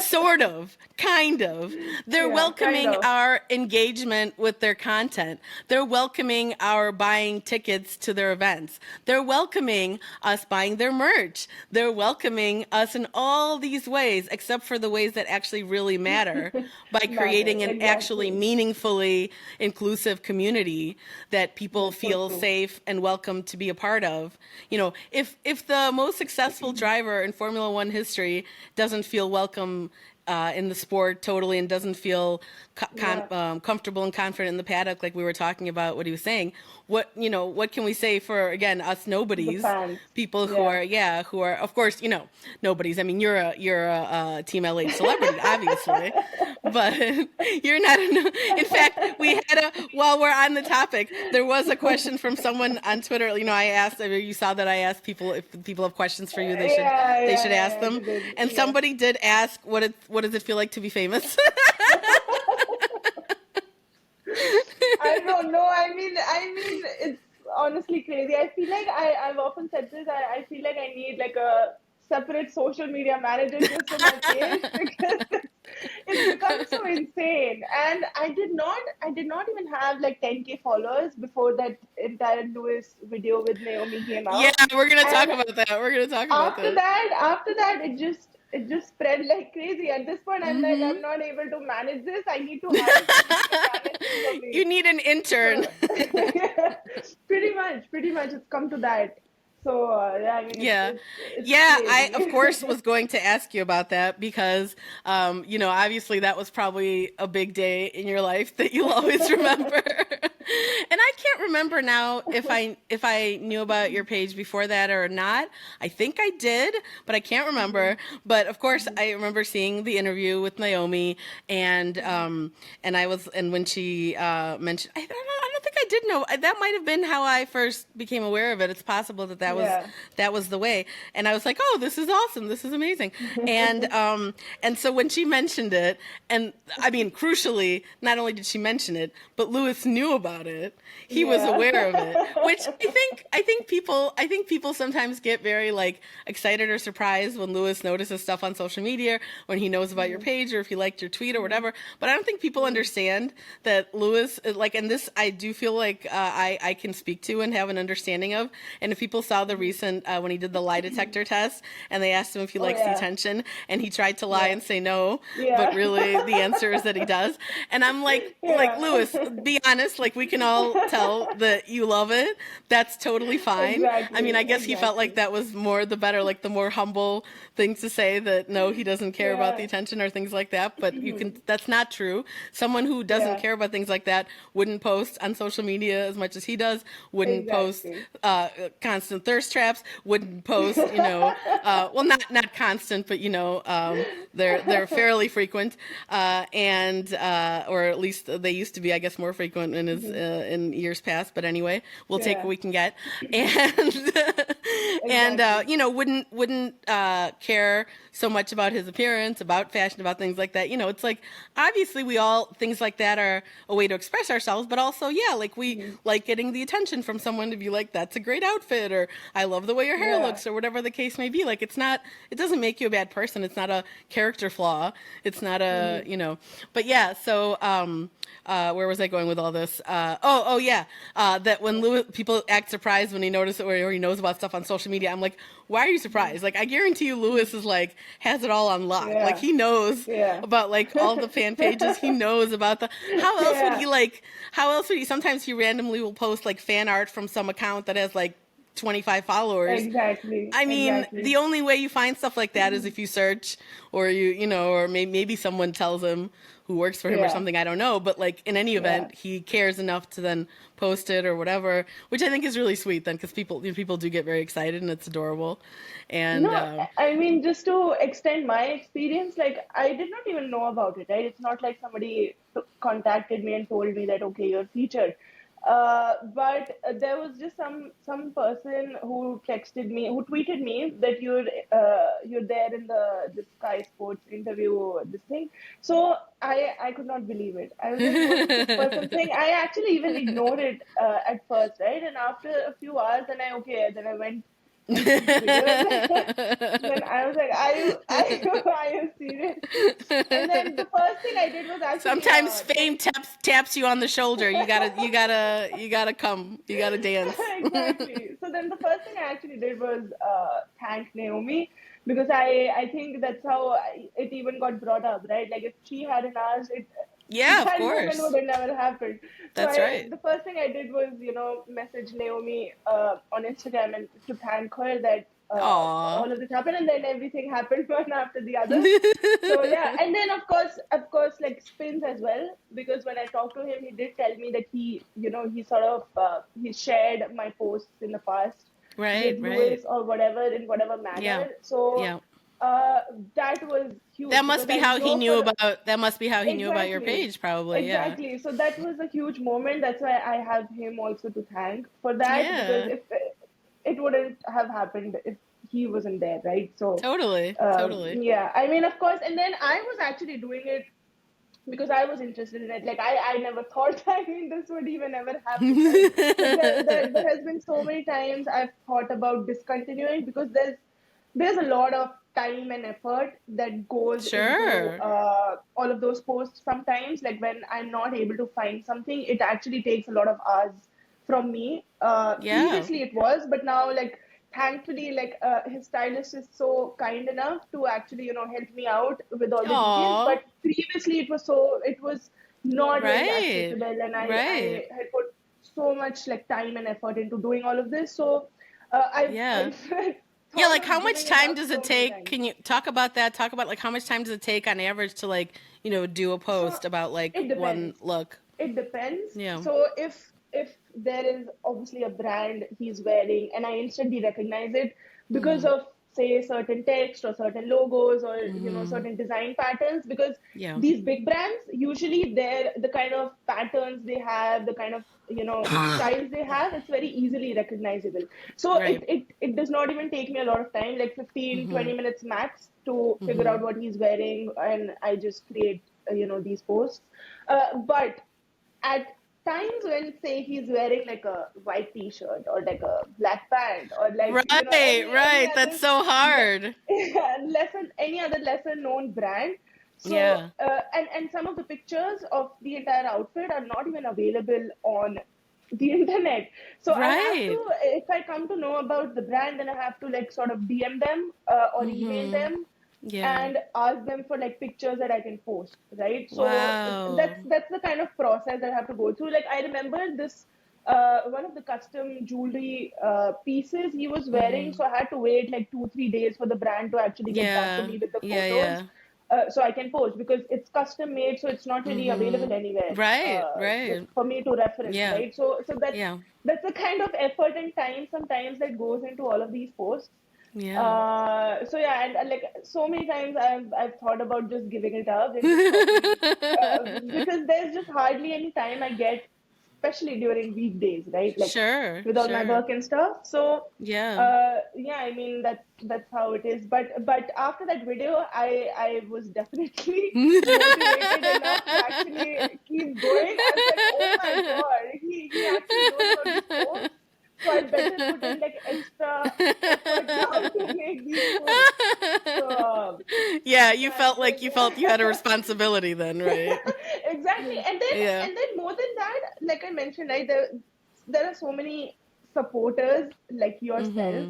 sort of, kind of. They're welcoming kind of. our engagement with their content. They're welcoming our buying tickets to their events. They're welcoming us buying their merch. They're welcoming us in all these ways, except for the ways that actually really matter, by creating an actually meaningfully inclusive community that people feel safe and welcome to be a part of. If the most successful driver in Formula One history doesn't feel welcome in the sport totally and doesn't feel comfortable and confident in the paddock, like we were talking about what he was saying, what can we say for, again, us nobodies, people who are of course, nobodies. I mean, you're a Team LH celebrity, obviously, but you're not. In fact, while we're on the topic, there was a question from someone on Twitter. I asked, you saw that I asked people, if people have questions for you, they should ask them. And somebody did ask, what does it feel like to be famous? I don't know. I mean, it's honestly crazy. I feel like I've often said this. I feel like I need like a separate social media manager just for my page because it's become so insane. And I did not even have like 10K followers before that entire Lewis video with Naomi came out. Yeah, we're gonna talk about that. After that, it just spread like crazy. At this point, I'm like, I'm not able to manage this. I need to hire someone to manage this for me. You need an intern. Pretty much, it's come to that. So it's I of course was going to ask you about that because obviously that was probably a big day in your life that you'll always remember. And I can't remember now if I knew about your page before that or not. I think I did, but I can't remember. But of course I remember seeing the interview with Naomi and when she mentioned, I don't think I did know. That might have been how I first became aware of it. It's possible that was the way. And I was like, oh, this is awesome. This is amazing. And so when she mentioned it, and I mean, crucially, not only did she mention it, but Lewis knew about it. He was aware of it, which I think people sometimes get very like excited or surprised when Lewis notices stuff on social media, when he knows about your page or if he liked your tweet or whatever. But I don't think people understand that Lewis, like, and this I do feel like I can speak to and have an understanding of. And if people saw the recent, when he did the lie detector test and they asked him if he likes detention and he tried to lie and say no, but really the answer is that he does. And I'm like Lewis, be honest, like we can all tell that you love it. That's totally fine. Exactly. I mean, I guess he felt like that was more the better, like the more humble thing to say, that no, he doesn't care about the attention or things like that. But you can, that's not true. Someone who doesn't care about things like that wouldn't post on social media as much as he does, wouldn't post constant thirst traps, wouldn't post, well, not constant, but they're fairly frequent, and or at least they used to be, I guess, more frequent in years past. But anyway, we'll take what we can get, and wouldn't care so much about his appearance, about fashion, about things like that. It's like, obviously we all, things like that are a way to express ourselves, but also, like we like getting the attention from someone to be like, that's a great outfit, or I love the way your hair looks, or whatever the case may be. Like, it doesn't make you a bad person. It's not a character flaw. It's not a, but so, where was I going with all this? That when Lewis, people act surprised when he notices it or he knows about stuff on social media. I'm like, why are you surprised? Like, I guarantee you Lewis is like, has it all on lock. Like, he knows about like all the fan pages. He knows about how else would he, sometimes he randomly will post like fan art from some account that has like 25 followers. Exactly. I mean, the only way you find stuff like that is if you search, or or maybe someone tells him who works for him or something. I don't know. But like, in any event, he cares enough to then post it or whatever, which I think is really sweet then, because people do get very excited and it's adorable. And I mean, just to extend my experience, like, I did not even know about it, right? It's not like somebody contacted me and told me that, okay, you're featured. But there was just some person who tweeted me that you're there in the Sky Sports interview, this thing. So I could not believe it. I was like, what is this person saying? I actually even ignored it at first, right? And after a few hours, then I went. Then I was like, are you serious? And then the first thing I did was actually sometimes fame taps you on the shoulder. You gotta come. You gotta dance. Exactly. So then the first thing I actually did was thank Naomi, because I think that's how it even got brought up, right? Like, if she hadn't asked it, of course, that would have never happened. That's right. The first thing I did was, message Naomi on Instagram and to thank her that all of this happened, and then everything happened one after the other. So and then of course, like, spins as well, because when I talked to him, he did tell me that he sort of he shared my posts in the past, with Lewis or whatever, in whatever manner. Yeah. So that was huge. That must be how he knew about. That must be how he knew about your page, probably. Exactly. Yeah. So that was a huge moment. That's why I have him also to thank for that. Because if it wouldn't have happened if he wasn't there, right? So totally. Yeah. I mean, of course. And then I was actually doing it because I was interested in it. Like, I never thought, this would even ever happen. Right? there has been so many times I've thought about discontinuing, because there's a lot of time and effort that goes into all of those posts sometimes. Like, when I'm not able to find something, it actually takes a lot of hours from me. Previously it was, but now, like, thankfully, like, his stylist is so kind enough to actually, help me out with all the details. But previously it was not really accessible, and I had put so much, like, time and effort into doing all of this. So like, how much time does it take? Can you talk about that? Talk about, like, how much time does it take on average to, like, do a post about, like, one look? It depends. Yeah. So if there is obviously a brand he's wearing and I instantly recognize it because of say certain text or certain logos or certain design patterns, because Yeah. these big brands usually the kind of patterns they have, the kind of styles they have, it's very easily recognizable. So Right. it does not even take me a lot of time, like 15-20 minutes max, to figure out what he's wearing, and I just create these posts. But at times when, say, he's wearing like a white t-shirt or like a black pant or like Right, any right. That's other so hard. any other lesser known brand. So Yeah. and some of the pictures of the entire outfit are not even available on the internet. So I have Right. to, if I come to know about the brand, then I have to like sort of DM them or email them Yeah. and ask them for like pictures that I can post, right? So Wow. that's the kind of process that I have to go through. Like I remember this one of the custom jewelry pieces he was wearing, so I had to wait like 2-3 days for the brand to actually get back to Yeah. me with the Yeah, photos. yeah. So I can post, because it's custom made, so it's not really available anywhere Right, right. for me to reference, Yeah. right? So Yeah. that's the kind of effort and time sometimes that goes into all of these posts. Yeah. So yeah, and like so many times I've thought about just giving it up and just stopping, because there's just hardly any time I get, especially during weekdays, right? Like Sure, with all my sure. work and stuff. So Yeah. yeah, I mean that's how it is. But after that video, I was definitely motivated enough to actually keep going. I was like, oh my god, he actually knows about this post. So I better put in like extra effort now to make these posts. So Yeah, you yeah, felt like you felt you had a responsibility then, right? exactly. And then Yeah. more than that, like I mentioned, right, there are so many supporters like yourself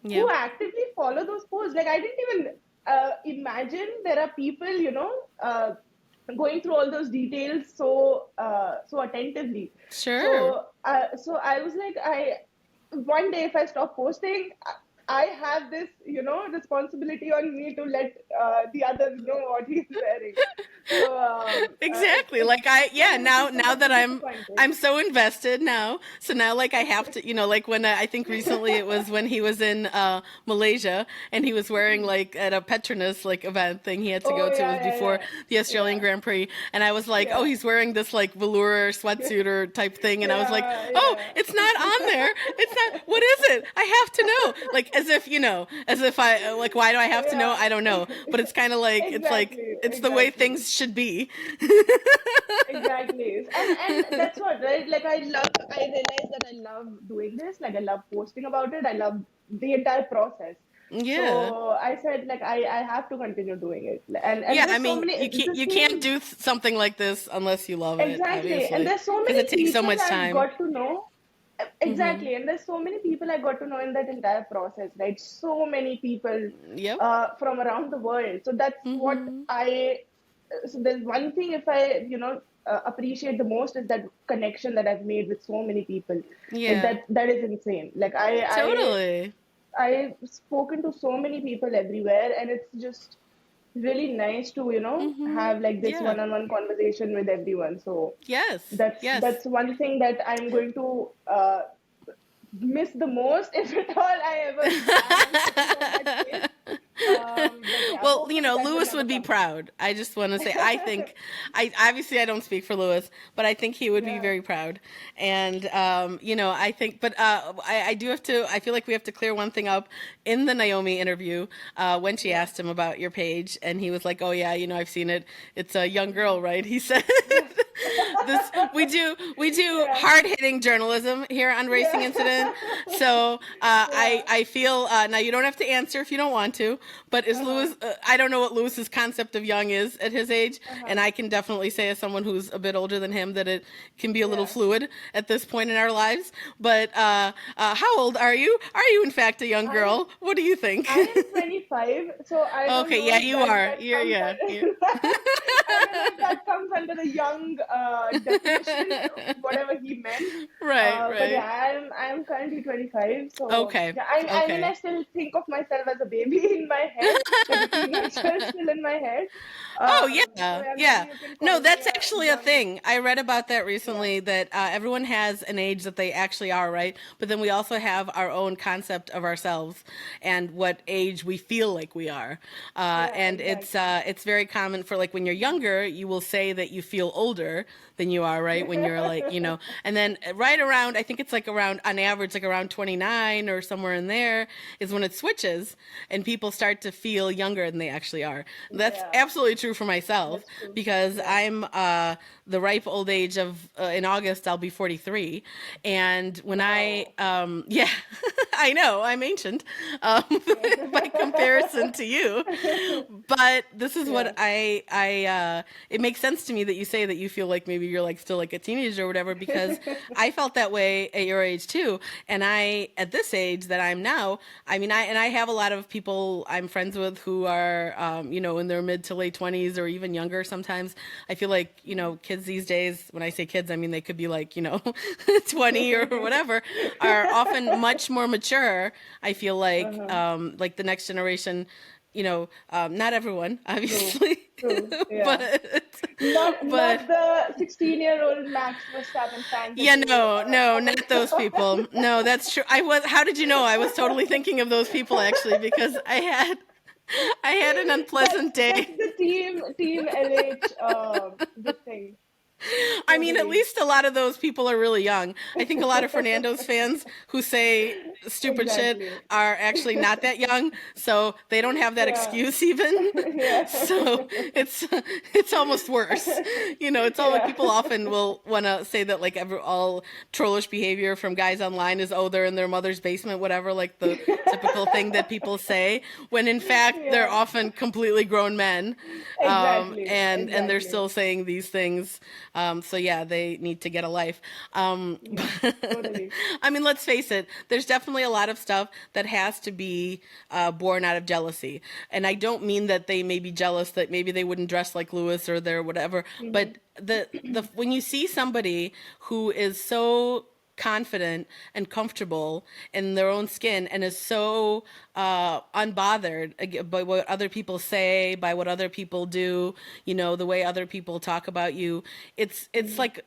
who Yep. actively follow those posts. Like I didn't even imagine there are people, going through all those details so attentively. Sure. So I was like, one day if I stop posting, I have this, responsibility on me to let the others know what he's wearing. So Exactly. it's Like now it's a that bit disappointing. I'm so invested now. So now like I have to, like when I think recently it was when he was in Malaysia and he was wearing like at a Petronas like event thing he had to Oh go to. It yeah, was yeah, before yeah, the Australian yeah, Grand Prix and I was like, "Oh, yeah, he's wearing this like velour sweatsuit or type thing." And I was like, "Oh, yeah, it's not on there. It's not. What is it? I have to know." Like as if, as if I like why do I have to know? yeah. I don't know. But it's kind of like Exactly, it's the way exactly. things should be. Exactly. And that's what, right? Like I realized that I love doing this. Like I love posting about it. I love the entire process. Yeah. So I said like I have to continue doing it. And Yeah, I there's so mean, many, the you can't same. do something like this unless you love it, Exactly. And obviously, there's so because many it takes so people much I've time. got to know. Exactly. And there's so many people I got to know in that entire process, right? So many people Yep. from around the world. So that's what so there's one thing, if I, appreciate the most, is that connection that I've made with so many people. Like Yeah. that is insane. Like Totally. I've spoken to so many people everywhere, and it's just really nice to have like this Yeah. one-on-one conversation with everyone. So Yes. Yes. that's one thing that I'm going to miss the most, if at all I ever plan on putting on that face. But yeah, Well, hopefully that will Lewis never would be come. proud. I just want to say, I think, I obviously I don't speak for Lewis, but I think he would be Yeah. very proud. And, I think, but I do have to, I feel like we have to clear one thing up in the Naomi interview when she Yeah. asked him about your page. And he was like, oh, yeah, I've seen it. It's a young girl, right? He said. Yeah. This we do Yeah. hard hitting journalism here on Racing Yeah. Incident. So Yeah. I feel now you don't have to answer if you don't want to, but is Uh-huh. Lewis? I don't know what Lewis's concept of young is at his age, and Uh-huh. I can definitely say as someone who's a bit older than him that it can be a little Yeah. fluid at this point in our lives. But how old are you? Are you in fact a young I girl? What do you think? I am 25, so I don't Okay, know yeah, if you are. that You're comes yeah. under, I don't know if that comes under the young definition, whatever he meant. Right, But right. yeah, I'm currently 25, so Okay, yeah, I mean, okay. I still think of myself as a baby in my head, like a teenager still in my head. Oh So yeah, yeah, yeah. maybe you can No, call me that's a actually a young. thing. I read about that Yeah, recently that everyone has an age that they actually are, right? But then we also have our own concept of ourselves and what age we feel like we are. yeah, And exactly. it's very common for like when you're younger, you will say that you feel older than you are, right? When you're like, and then right around, I think it's like around on average like around 29 or somewhere in there is when it switches and people start to feel younger than they actually are. That's Yeah, absolutely true for myself that's true. because Yeah. I'm the ripe old age of in August I'll be 43, and when Wow. yeah, I know I'm ancient by comparison to you, but this is what Yeah. it makes sense to me that you say that you feel like maybe you're like still like a teenager or whatever because I felt that way at your age too, and I at this age that I'm now, I mean I have a lot of people I'm friends with who are in their mid to late 20s or even younger sometimes. I feel like kids these days, when I say kids I mean they could be like 20 or whatever, are often much more mature. I feel Uh-huh. like the next generation, not everyone, True. obviously, True. Yeah. but Not but the 16-year-old Max Verstappen fans that yeah, you no, always not those people. No, that's true. How did you know? I was totally thinking of those people actually because I had an that's unpleasant that's day. the team LH this thing. I mean, at Totally. least a lot of those people are really young. I think a lot of Fernando's fans who say stupid shit Exactly. are actually not that young, so they don't have that Yeah. excuse even. Yeah. So it's almost worse. It's all like Yeah. people often will want to say that like all trollish behavior from guys online is they're in their mother's basement, whatever, like the typical thing that people say, when in fact they're Yeah. often completely grown men, Exactly. and they're Exactly. still saying these things. So yeah, they need to get a life. Yeah. Totally. I mean, let's face it. There's definitely a lot of stuff that has to be born out of jealousy, and I don't mean that they may be jealous that maybe they wouldn't dress like Lewis or they're whatever. Mm-hmm. But the when you see somebody who is so confident and comfortable in their own skin and is so unbothered by what other people say, by what other people do, the way other people talk about you. It's Mm-hmm. like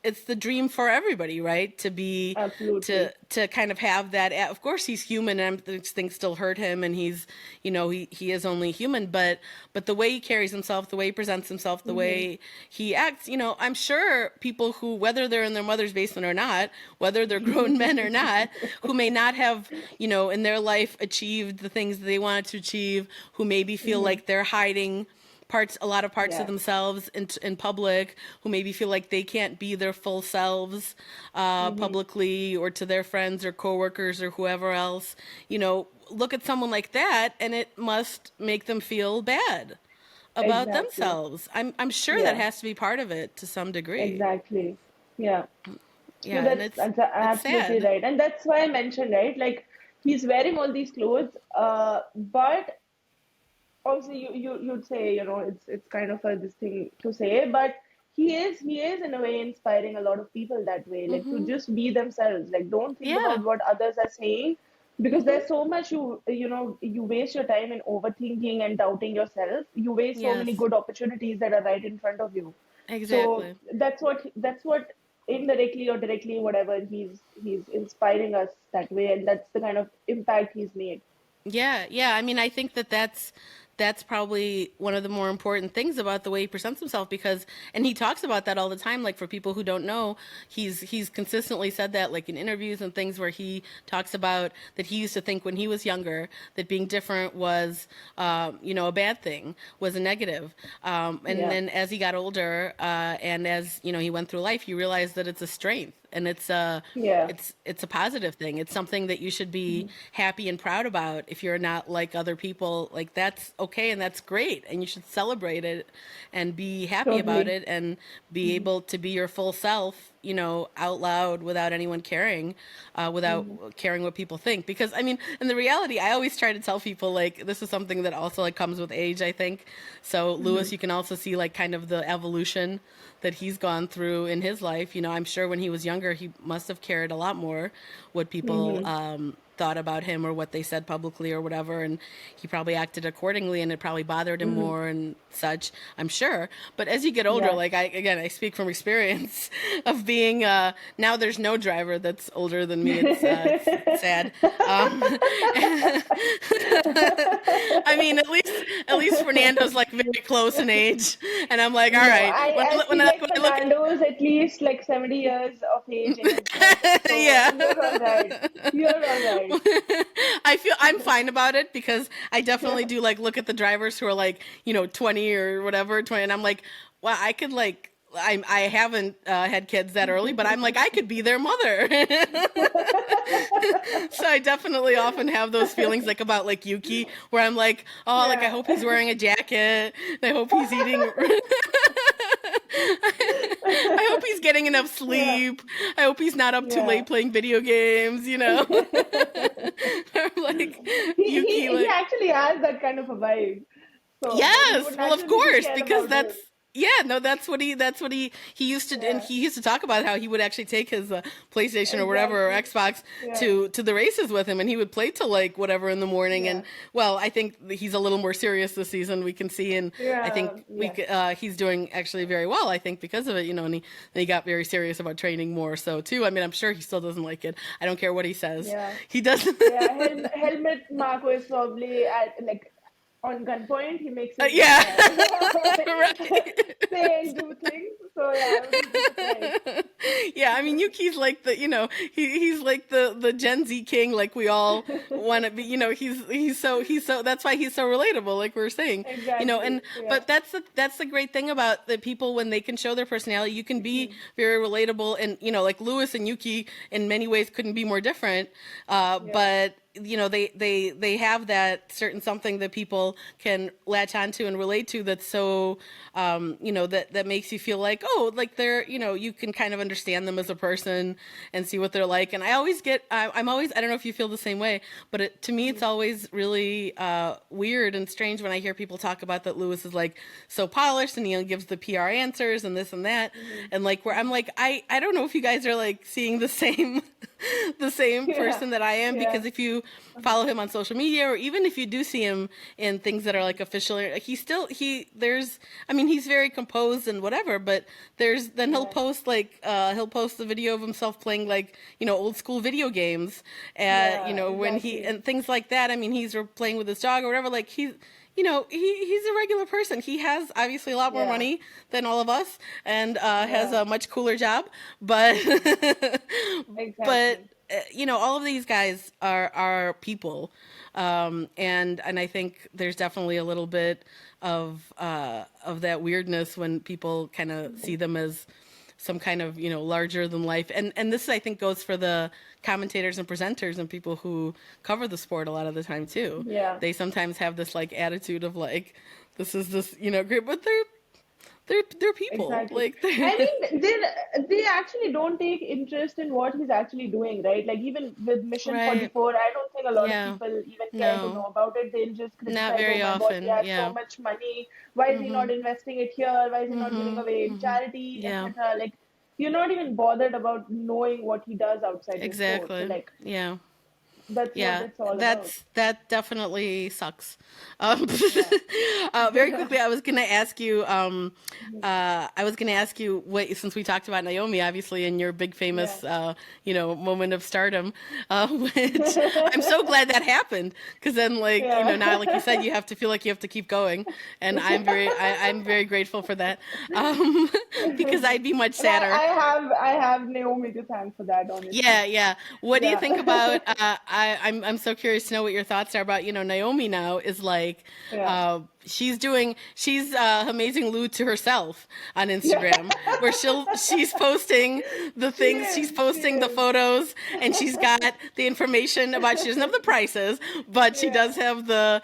it's the dream for everybody, right? To be Absolutely. to kind of have that. Of course, he's human, and things still hurt him, and he's he is only human. But the way he carries himself, the way he presents himself, the Mm-hmm. way he acts, I'm sure people who, whether they're in their mother's basement or not, whether they're grown men or not, who may not have in their life achieved the things that they wanted to achieve, who maybe feel Mm-hmm. like they're hiding a lot of parts of Yeah. themselves in public, who maybe feel like they can't be their full selves Mm-hmm. publicly or to their friends or coworkers or whoever else, look at someone like that and it must make them feel bad about Exactly. themselves. I'm sure that Yeah. has to be part of it to some degree. Exactly. Yeah. No, Yeah, and that's it's absolutely sad. right, and that's why I mentioned, right? Like he's wearing all these clothes, but also you'd say, it's kind of a this thing to say, but he is in a way inspiring a lot of people that way, like to just be themselves. Like don't think Yeah. about what others are saying, because there's so much you waste your time in overthinking and doubting yourself. You waste so many Yes, good opportunities that are right in front of you. So exactly. that's what indirectly or directly, whatever, he's inspiring us that way, and that's the kind of impact he's made. Yeah, yeah. I mean, I think that's probably one of the more important things about the way he presents himself because and he talks about that all the time, like for people who don't know, he's consistently said that like in interviews and things where he talks about that he used to think when he was younger that being different was a bad thing, was a negative. And Yeah. then as he got older and as he went through life, he realized that it's a strength and Yeah. it's a positive thing. It's something that you should be happy and proud about. If you're not like other people, like that's okay and that's great, and you should celebrate it and be happy about Totally. it and be able to be your full self, out loud without anyone caring, without caring what people think. Because I mean, in the reality, I always try to tell people like this is something that also like comes with age, I think. So Lewis, you can also see like kind of the evolution that he's gone through in his life. I'm sure when he was younger, he must have cared a lot more what people thought about him or what they said publicly or whatever, and he probably acted accordingly, and it probably bothered him more and such, I'm sure. But as you get older, like I speak from experience of being now there's no driver that's older than me. It's sad. I mean, at least Fernando's like very close in age, and I'm like, all right. When I look Fernando's at least like 70 years of age. In his life, so yeah, you're all right. You're all right. I feel I'm fine about it because I definitely do like look at the drivers who are like 20 or whatever 20, and I'm like, well, I could like. I haven't had kids that early, but I'm like, I could be their mother. So I definitely often have those feelings like about like Yuki, where I'm like, oh, like I hope he's wearing a jacket. I hope he's eating. I hope he's getting enough sleep. I hope he's not up too late playing video games, I'm like, Yuki, he actually has that kind of a vibe. So yes, well, of course, because that's. Yeah, no, that's what he used to, and he used to talk about how he would actually take his PlayStation or whatever, or Xbox to the races with him, and he would play till like whatever in the morning. And well, I think he's a little more serious this season, we can see, and I think he's doing actually very well, I think, because of it, and he got very serious about training more so too. I mean, I'm sure he still doesn't like it. I don't care what he says. He doesn't. Helmet Marco is probably at like on gunpoint. He makes it say and do things. So I mean, Yuki's like the he's like the Gen Z king, like we all want to be. He's so that's why he's so relatable, like we were saying. Exactly. But that's the great thing about the people when they can show their personality. You can be very relatable, and like Lewis and Yuki in many ways couldn't be more different. But they have that certain something that people can latch onto and relate to that's so that makes you feel like, oh, like they're you can kind of understand them as a person and see what they're like. And I always I'm always, I don't know if you feel the same way, but to me it's always really weird and strange when I hear people talk about that Lewis is like so polished and he gives the PR answers and this and that, and like where I'm like, I don't know if you guys are like seeing the same person that I am, because if you follow him on social media, or even if you do see him in things that are like official, he's very composed and whatever, but he'll post the video of himself playing like old school video games when he and things like that. I mean, he's playing with his dog or whatever, like he's a regular person. He has obviously a lot more money than all of us, and has a much cooler job. But but all of these guys are people, and I think there's definitely a little bit of that weirdness when people kind of see them as some kind of larger than life, and this I think goes for the commentators and presenters and people who cover the sport a lot of the time too. They sometimes have this like attitude of like, this great, but they're people. Exactly. Like I mean, they actually don't take interest in what he's actually doing, right? Like even with Mission 44, I don't think a lot of people even care to know about it. They'll just criticize, not very often. He has so much money. Why is he not investing it here? Why is he not giving away charity, etc.? Like, you're not even bothered about knowing what he does outside the sport. So, like, that's what it's all about. That definitely sucks. Very quickly, I was going to ask you. What, since we talked about Naomi, obviously, and your big famous, moment of stardom, which I'm so glad that happened, because then, like, now, like you said, you have to feel like you have to keep going, and I'm very grateful for that, because I'd be much sadder. I have Naomi to thank for that, honestly. Yeah. What do you think about? I'm so curious to know what your thoughts are about, Naomi now is like, she's HAMazingLew to herself on Instagram, where she's posting the things, she's posting the photos, and she's got the information about, she doesn't have the prices, but she does have the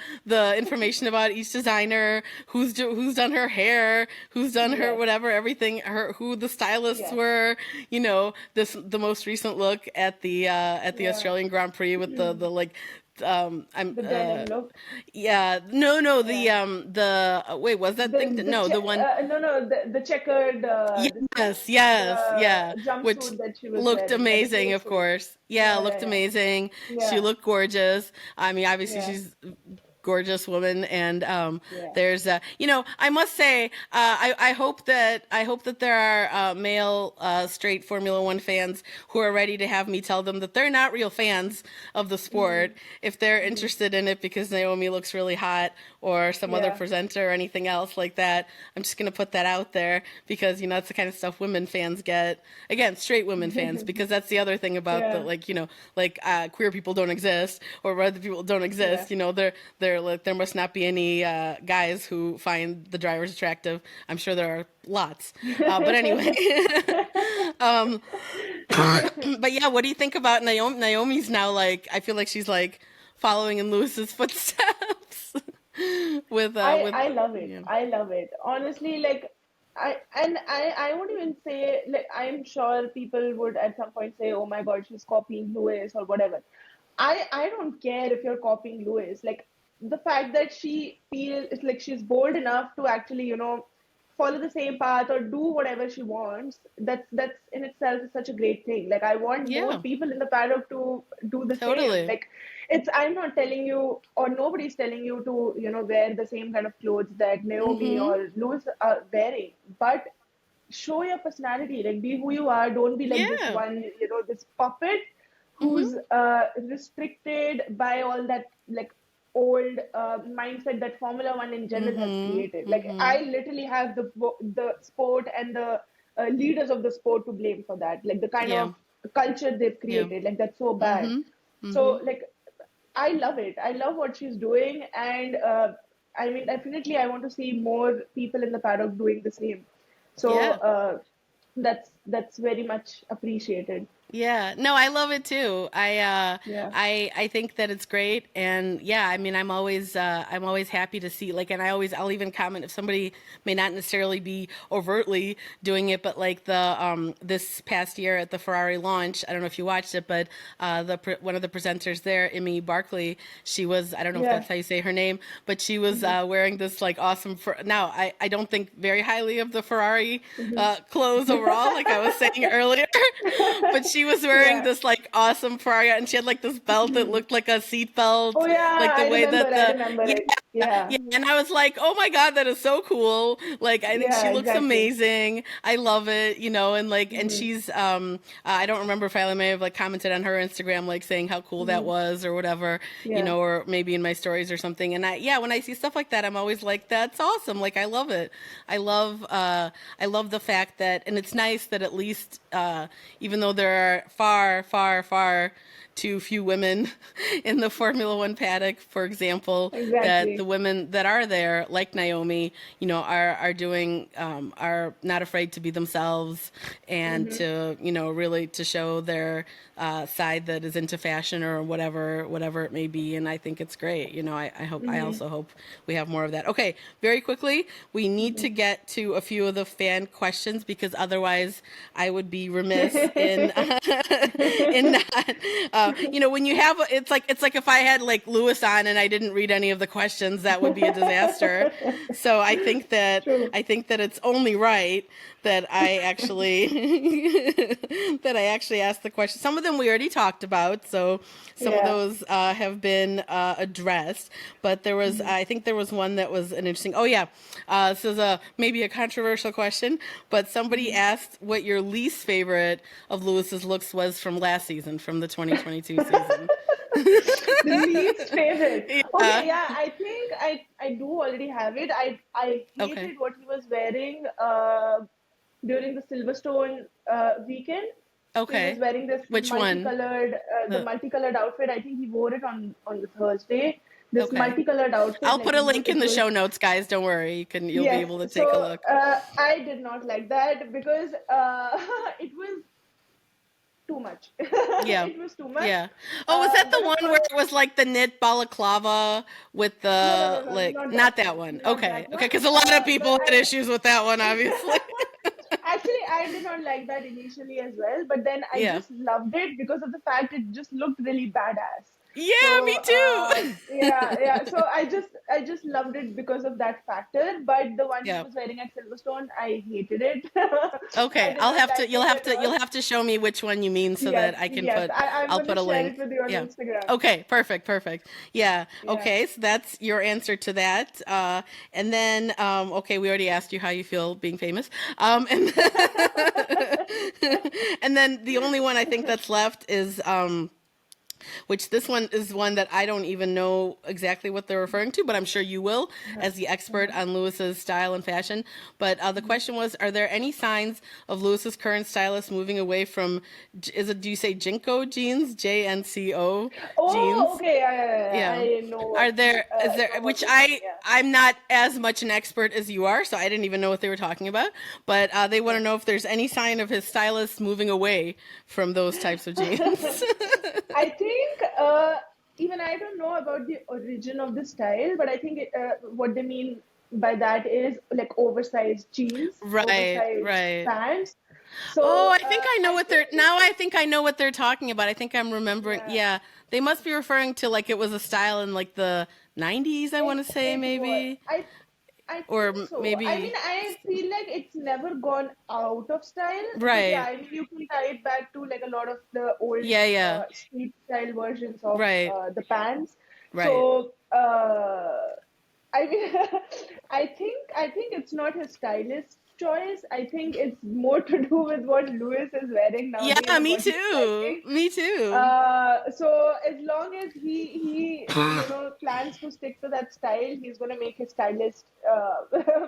information about each designer, who's done her hair, who's done her whatever, everything, who the stylists were, the most recent look at the Australian Grand Prix with the like I'm The denim look. yeah, no, Yeah. wait, was that thing that, The no, the one, no, no, the checkered this thing, yes, yeah, the which jumpsuit that she was looked wearing, yeah, the amazing, play of suit. course. Yeah, Yeah, yeah, looked yeah, amazing. She yeah, looked gorgeous. I mean, obviously yeah, she's gorgeous woman, and yeah. there's I must say, I hope that there are male straight Formula One fans who are ready to have me tell them that they're not real fans of the Mm-hmm. sport if they're interested in it because Naomi looks really hot or some other Yeah. presenter or anything else like that. I'm just gonna put that out there because that's the kind of stuff women fans get. Again, straight women fans, because that's the other thing about the Yeah. queer people don't exist or other people don't Yeah. exist. There like there must not be any guys who find the drivers attractive. I'm sure there are lots, but anyway. But yeah, what do you think about Naomi? Naomi's now like, I feel like she's like following in Lewis's footsteps with I love it. yeah. I love it. Honestly, like I won't even say, like, I'm sure people would at some point say, "Oh my God, she's copying Lewis" or whatever. I don't care if you're copying Lewis. Like, the fact that she feels like she's bold enough to actually, follow the same path or do whatever she wants, that's in itself is such a great thing. Like, I want more Yeah, people in the paddock to do the same. totally. Like, I'm not telling you, or nobody's telling you to, wear the same kind of clothes that Naomi Mm-hmm. or Lewis are wearing, but show your personality. Like, be who you are. Don't be like this Yeah. one, this puppet Mm-hmm. who's restricted by all that, like, old mindset that Formula One in general has Mm-hmm. created. Like, Mm-hmm. I literally have the sport and the leaders of the sport to blame for that. Like, the kind Yeah. of culture they've Yeah. created, like, that's so bad. Mm-hmm. Mm-hmm. So, like, I love it. I love what she's doing, and I mean, definitely, I want to see more people in the paddock doing the same. So Yeah. that's very much appreciated. Yeah, no, I love it too. Yeah. I think that it's great, and yeah, I mean, I'm always happy to see, like, and I'll even comment if somebody may not necessarily be overtly doing it, but like this past year at the Ferrari launch, I don't know if you watched it, but one of the presenters there, Emmy Barkley, she was, I don't know if Yeah. that's how you say her name, but she was wearing this like awesome. Now I don't think very highly of the Ferrari clothes overall, like I was saying earlier, but she was wearing Yeah. this like awesome Ferrari, and she had like this belt that looked like a seat belt, Oh yeah, like the I way remember. that I remember it. Yeah. yeah, and I was like, oh my God, that is so cool. Like, I think Yeah. she looks Exactly. amazing. I love it, and like, and Hmm. she's, I don't remember if I may have like commented on her Instagram, like saying how cool that Hmm. was or whatever, Yeah. or maybe in my stories or something. And yeah, when I see stuff like that, I'm always like, that's awesome. Like, I love it. I love the fact that, and it's nice that at least, even though there are far, far, far too few women in the Formula One paddock, for example, that the Exactly. women that are there, like Naomi, are doing, are not afraid to be themselves and Hmm. to, really to show their side that is into fashion or whatever it may be. And I think it's great. I Hmm. also hope we have more of that. Okay, very quickly, we need to get to a few of the fan questions because otherwise I would be remiss in in not when you have it's like if I had like Lewis on and I didn't read any of the questions, that would be a disaster. So True. I think that it's only right that I actually that I actually asked the question. Some of them we already talked about, so some of Yeah. those have been addressed. But I think there was one that was an interesting. Oh yeah, this is maybe a controversial question, but somebody asked what your least favorite of Lewis's looks was from last season, from the 2022 season. The least favorite. Yeah. Okay, yeah, I think I do already have it. I Okay. hated what he was wearing during the Silverstone weekend. So he was Okay. wearing this Which one? the The multicolored outfit. I think he wore it on the Thursday. This Okay. multicolored outfit, I'll like, put a link in it the was. show notes, guys. Don't worry. You'll be Yes. able to take a So look. I did not like that because it was too much. Yeah. It was too much. Yeah. Oh, was that the But of one where course, it was like the knit balaclava with no, no, the no, no, like not not that that one, one. not Okay. that Okay, one. because a lot of But people had issues with that one, obviously. actually, I did not like that initially as well. But then I Yeah. just loved it because of the fact it just looked really badass. Yeah, me So too. yeah. So I just loved it because of that factor. But the one he Yeah. was wearing at Silverstone, I hated it. I Okay, did not like you'll it have at to all. show me which one you mean so Yes, that I can yes. I'm I'll gonna put a share it link. with you on Yeah. Instagram. Okay, perfect. Yeah. Yeah. Okay, so that's your answer to that. And then okay, we already asked you how you feel being famous. And and then the only one I think that's left is which this one is one that I don't even know exactly what they're referring to, but I'm sure you will as the expert on Lewis's style and fashion. But the question was, are there any signs of Lewis's current stylist moving away from, do you say Jinko jeans, JNCO Oh, jeans? okay. Yeah. Yeah. I know Are what there, is there, know what which you mean. Yeah. I'm not as much an expert as you are, so I didn't even know what they were talking about. But they want to know if there's any sign of his stylist moving away from those types of jeans. I think even I don't know about the origin of the style, but I think what they mean by that is like oversized jeans, Right, oversized right. pants. Oh, So I think I know I what they're think now I think I know what they're talking about. I think I'm remembering. yeah, Yeah. They must be referring to like it was a style in like the 90s, I want to say it was. maybe. I Or think so. I mean, maybe I feel like it's never gone out of style, but yeah, right. I mean, you can tie it back to like a lot of the old Yeah, yeah. street style versions of Right. the pants. Right. So, I mean, I think it's not his stylist choice. I think it's more to do with what Lewis is wearing nowadays Yeah, and me what he's too. liking. Me too. So as long as he plans to stick to that style, he's gonna make his stylist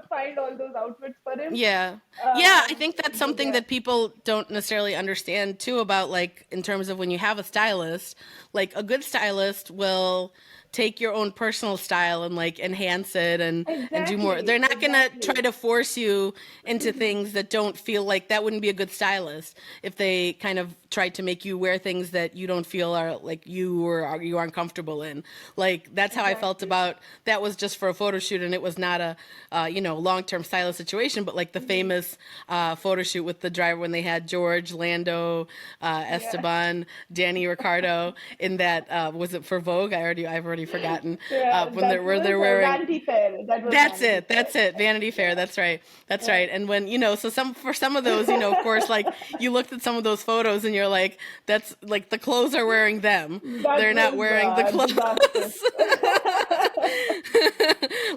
find all those outfits for him. Yeah. Yeah, I Um, think that's but something yeah, that people don't necessarily understand too about like in terms of when you have a stylist, like a good stylist will take your own personal style and like enhance it and do more. They're not going to try exactly. to force you into things that don't feel like that wouldn't be a good stylist if they kind of tried to make you wear things that you don't feel are like you or you aren't comfortable in. Like that's how I felt Exactly. about that was just for a photo shoot and it was not a long-term stylist situation, but like the famous photo shoot with the driver when they had George, Lando, Yeah. Esteban, Danny Ricardo in that was it for Vogue? I've already forgotten Yeah, when that where was they're wearing. Vanity Fair. That was That's Vanity it. Fair. That's it. Vanity Fair. Yeah, That's right. That's yeah. right. And when so for some of those, of course, like you looked at some of those photos and you're like, that's like the clothes are wearing them. That They're not was wearing the disastrous. clothes.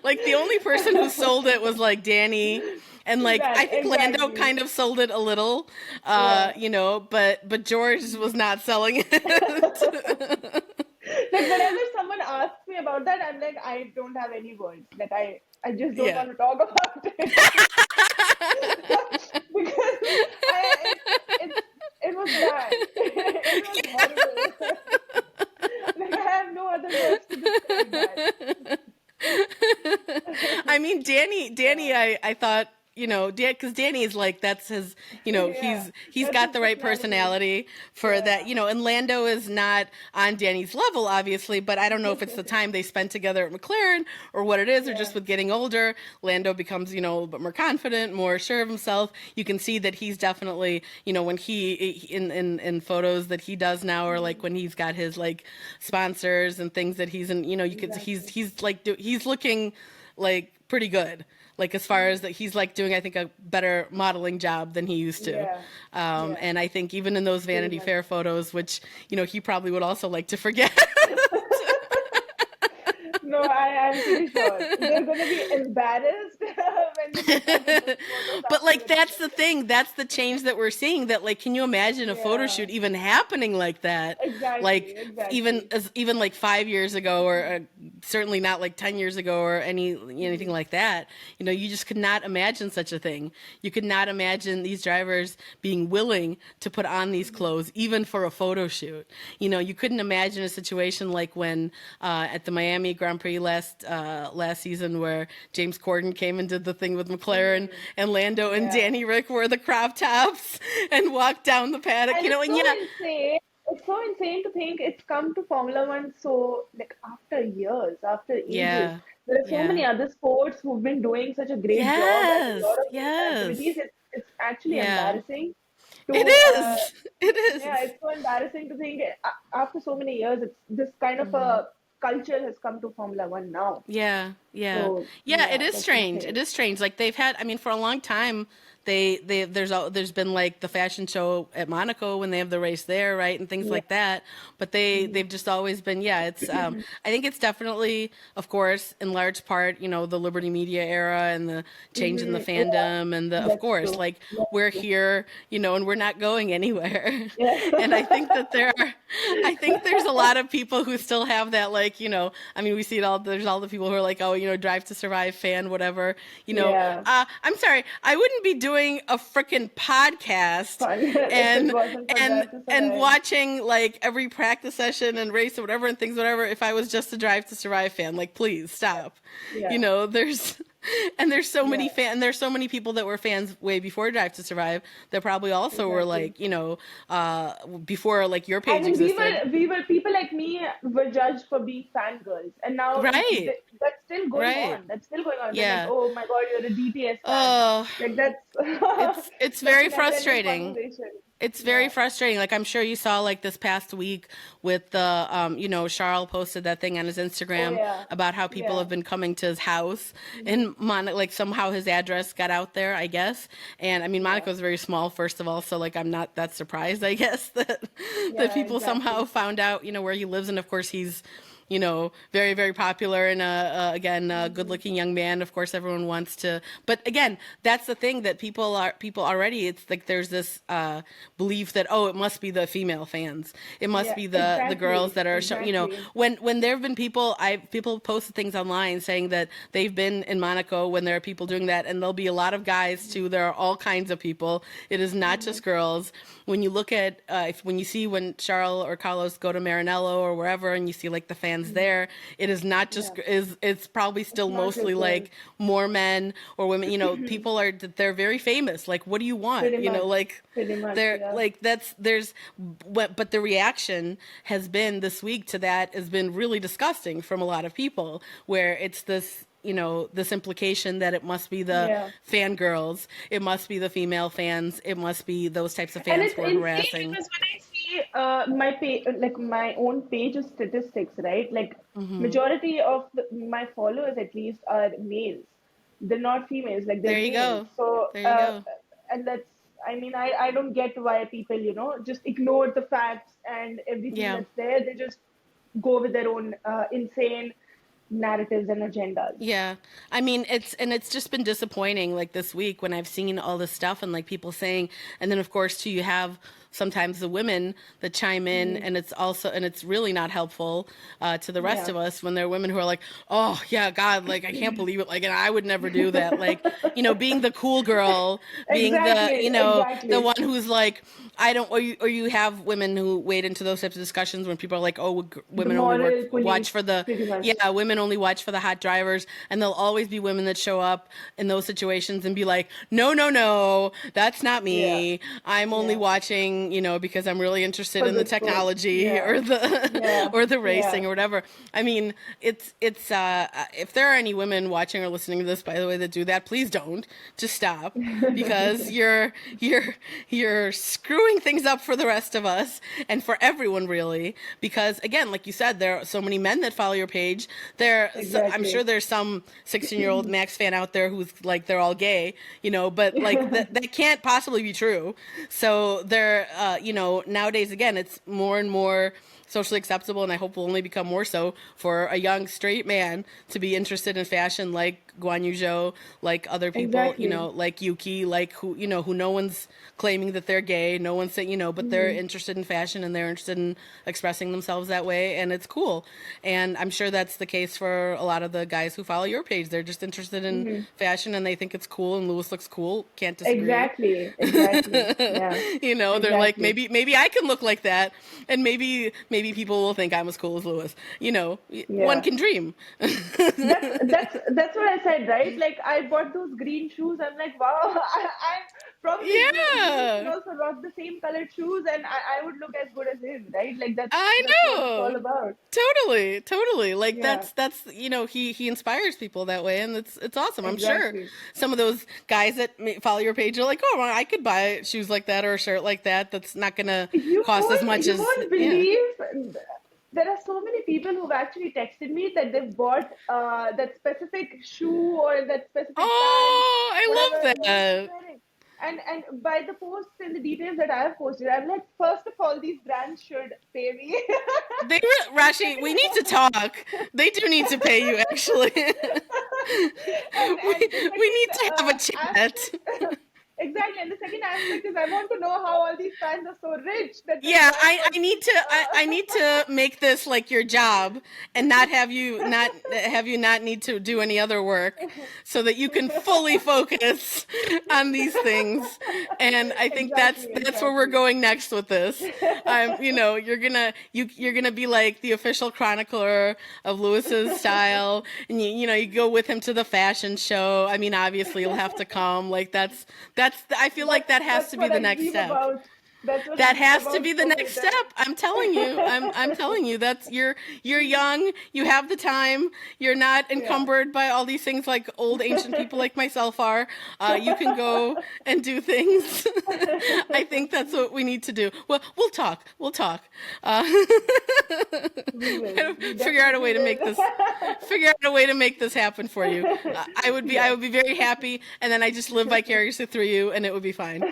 Like the only person who sold it was like Danny. And like I think Lando Exactly. kind of sold it a little, Yeah. but George was not selling it. Like whenever someone asks me about that, I'm like, I don't have any words. Like I just don't Yeah. want to talk about it because it was bad. It was horrible. Like I have no other words to describe that. I mean, Danny, I thought, because Danny is like that's his, Yeah, he's that's got his the right personality. personality for Yeah. that, and Lando is not on Danny's level, obviously, but I don't know if it's the time they spent together at McLaren or what it is, or Yeah. just with getting older, Lando becomes, a little bit more confident, more sure of himself. You can see that he's definitely, when he in photos that he does now, or like when he's got his like sponsors and things that he's in, you could Exactly. he's like he's looking like pretty good, like as far as that he's like doing I think a better modeling job than he used to. Yeah. Yeah. And I think even in those Pretty Vanity much. Fair photos, which he probably would also like to forget. No, I'm pretty sure they're gonna be embarrassed when they look back at those photos But like afterwards. that's the thing, that's the change that we're seeing, that like can you imagine a photo Yeah. shoot even happening like that, Exactly. like Exactly. even like 5 years ago, or certainly not like 10 years ago, or anything like that. You just could not imagine such a thing. You could not imagine these drivers being willing to put on these clothes even for a photo shoot. You couldn't imagine a situation like when at the Miami Grand Prix last season, where James Corden came and did the thing with McLaren, and Lando and Yeah. Danny Rick wore the crop tops and walked down the paddock, And it's and so yeah, insane. It's so insane to think it's come to Formula One so like after years, after ages. yeah, There are so yeah, many other sports who've been doing such a great job at a yes, lot of these yes, activities. It's actually yeah. embarrassing. It to is. It yeah, is. it's so embarrassing to think after so many years, it's this kind of a culture has come to Formula One now. Yeah, yeah, So yeah. It yeah, is that's strange. It insane. is strange. Like they've had. I mean, for a long time, there's been like the fashion show at Monaco when they have the race there, right, and things Yeah. like that. But they've just always been. Yeah, it's. I think it's definitely, of course, in large part, the Liberty Media era and the change in the Yeah, fandom and the, of that's course, true. like That's we're true. here, and we're not going anywhere. And I think Yeah. that I think there's a lot of people who still have that, like, I mean, we see it all. There's all the people who are like, oh, Drive to Survive fan, whatever. Yeah. I'm sorry, I wouldn't be doing a freaking podcast Fun. If it and wasn't for and Drive to and Survive. watching like every practice session and race or whatever and things, whatever. If I was just a Drive to Survive fan, like, please stop. Yeah. There's and there's so Yeah. many there's so many people that were fans way before Drive to Survive that probably also were Exactly. like, before like your I page mean, existed. we were people like me were judged for being fangirls, and now Right. that's still going Right. on. That's still going on. They're like, Yeah. oh my God, you're a DTS fan. Oh, Like that's it's that's very a never-ending frustrating. conversation. It's very Yeah. frustrating. Like I'm sure you saw like this past week with the Charles posted that thing on his Oh Instagram yeah. about how people Yeah. have been coming to his house in like somehow his address got out there, I guess. And I mean Yeah. Monaco's very small, first of all, so like I'm not that surprised, I guess, that Yeah. people somehow Exactly. found out, where he lives, and of course he's very, very popular and again, a good-looking young man. Of course, everyone wants to. But again, that's the thing that people already. It's like there's this belief that it must be the female fans. It must Yeah. be the girls Exactly. that are Exactly. when there have been people posted things online saying that they've been in Monaco when there are people doing that, and there'll be a lot of guys too. There are all kinds of people. It is not just girls. When you look at when you see when Charles or Carlos go to Maranello or wherever, and you see like the fans there, it is not just Yeah. it's probably still It's not mostly just girls. like more men or women. People they're very famous. Like, what do you want? Pretty much. Like Pretty much. they're Yeah. like but the reaction has been this week to that has been really disgusting from a lot of people, where it's this this implication that it must be the Yeah. fangirls, it must be the female fans, it must be those types of And fans it's who are insane harassing. because when I see my own page of statistics, right? Like majority of my followers at least are males. They're not females. Like they're There you males. go. So There you go. and that's. I mean, I don't get why people just ignore the facts and everything Yeah. that's there. They just go with their own insane narratives and agendas. Yeah. I mean, it's just been disappointing like this week when I've seen all this stuff and like people saying, and then of course too, you have sometimes the women that chime in, and it's really not helpful to the rest Yeah. of us when there are women who are like, oh yeah, God, like I can't believe it. Like, and I would never do that. Like, being the cool girl, being Exactly. the Exactly. one who's like, I don't, or you have women who wade into those types of discussions when people are like, oh, The women only moral watch police, for the, pretty much. yeah, women only watch for the hot drivers, and there'll always be women that show up in those situations and be like, no, no, no, that's not me. Yeah. I'm only Yeah. watching, because I'm really interested For in the the sport. technology Yeah. or the Yeah. or the racing Yeah. or whatever. I mean, it's if there are any women watching or listening to this, by the way, that do that, please don't. Just stop, because you're screwing things up for the rest of us and for everyone, really. Because again, like you said, there are so many men that follow your page. I'm Exactly. sure there's some 16-year-old Max fan out there who's like they're all gay, but like that can't possibly be true. So they're nowadays, again, it's more and more socially acceptable, and I hope will only become more so for a young straight man to be interested in fashion, like Guan Yu Zhou, like other people, Exactly. like Yuki, like who no one's claiming that they're gay, no one's saying, but they're interested in fashion and they're interested in expressing themselves that way, and it's cool. And I'm sure that's the case for a lot of the guys who follow your page. They're just interested in fashion and they think it's cool, and Lewis looks cool. Can't disagree. Exactly. Exactly. Yeah. They're like, Exactly. maybe I can look like that, and maybe people will think I'm as cool as Lewis. Yeah. One can dream. That's what I said, right? Like I bought those green shoes. I'm like, wow, I'm probably Lewis can Yeah, also rock the same colored shoes, and I would look as good as him, right? Like I that's what it's all know. about. Totally. Like Yeah, that's he inspires people that way, and it's awesome. I'm sure exactly. some of those guys that follow your page are like, oh, well, I could buy shoes like that or a shirt like that. That's not gonna cost as much You as won't believe there are so many people who've actually texted me that they've bought that specific shoe or that specific pant, Oh, I whatever love Lewis is that. wearing. And by the posts and the details that I have posted, I'm like, first of all, these brands should pay me. And Rashi, we second, need to talk. They do need to pay you, actually. and the We need second to have a chat. aspect, exactly, and the second aspect is I want to know how all these fans are so rich that they Yeah, bought I need to make this like your job and not have you not need to do any other work so that you can fully focus on these things. And I think exactly, that's where we're exactly. going next with this. You're gonna be like the official chronicler of Lewis's style, and you go with him to the fashion show. I mean, obviously you'll have to come. Like that's I feel like that has That's to be what the I next dream step. about. That's what I That dream has to about be the so many next step. times. I'm telling you. I'm telling you. That's you're young. You have the time. You're not Yeah. encumbered by all these things like old ancient people like myself are. You can go and do things. I think that's what we need to do. Well, we'll talk. We'll talk. Uh, We will. We figure out a way definitely to make will. this figure out a way to make this happen for you. I Yes. would be very happy, and then I just live vicariously through you, and it would be fine.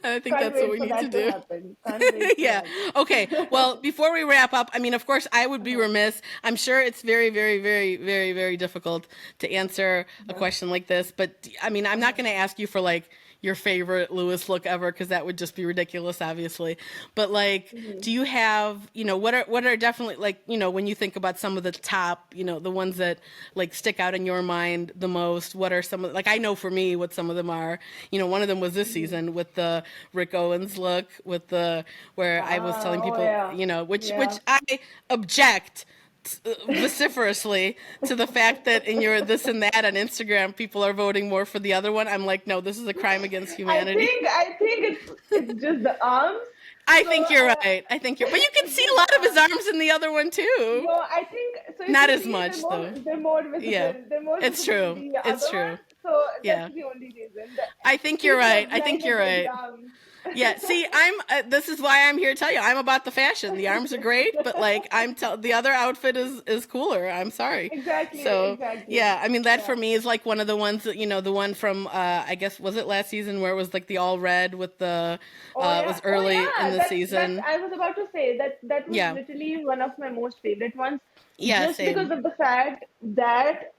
I think Can't that's what wait we for need to that to do. happen. Can't wait for Yeah. Okay. Well, before we wrap up, I mean, of course, I would be that. remiss. I'm sure it's very, very, very, very, very difficult to answer a question like this. But I mean, I'm not going to ask you for like your favorite Lewis look ever because that would just be ridiculous, obviously. But like, do you have, what are definitely like, when you think about some of the top, the ones that like stick out in your mind the most? What are some of like I know for me what some of them are. One of them was this season with the Rick Owens look with the where I was telling Oh people, yeah. which Yeah. I object vociferously to the fact that in your this and that on Instagram people are voting more for the other one. I'm like, no, this is a crime against humanity. I think it's just the arms. I So think you're right. But you can it's see just a lot the of his arms. arms in the other one too. No, I think so. If Not you as see, much though. they're more visible. Yeah, They're more it's visible in true. the It's other true. one. So Yeah, that's the only reason. I think you're People are right. I think blinded you're by the right. arms. Yeah, see, I'm. This is why I'm here to tell you. I'm about the fashion. The arms are great, but like the other outfit is cooler. I'm sorry. Exactly. So Exactly. yeah, I mean that Yeah. for me is like one of the ones that the one from I guess was it last season where it was like the all red with the Oh it yeah. was Oh early in yeah. the That's season. I was about to say that was Yeah, literally one of my most favorite ones, yeah, just because same. of the fact that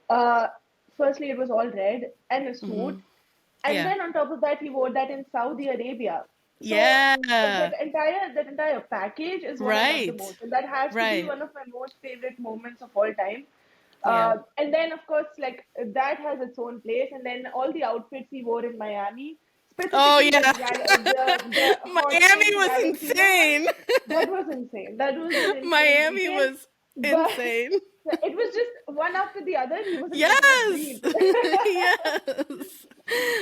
firstly it was all red and a suit, and Yeah, then on top of that he wore that in Saudi Arabia. So yeah, that entire package is what I love the right, most, and that has to be right. one of my most favorite moments of all time. Yeah. And then of course like that has its own place, and then all the outfits he wore in Miami, Oh specifically yeah, the hot Miami pink was Valentino one. insane. That was insane. That was an insane Miami weekend, was but insane. it was just one after the other. He wasn't letting us Yes. breathe. Yes.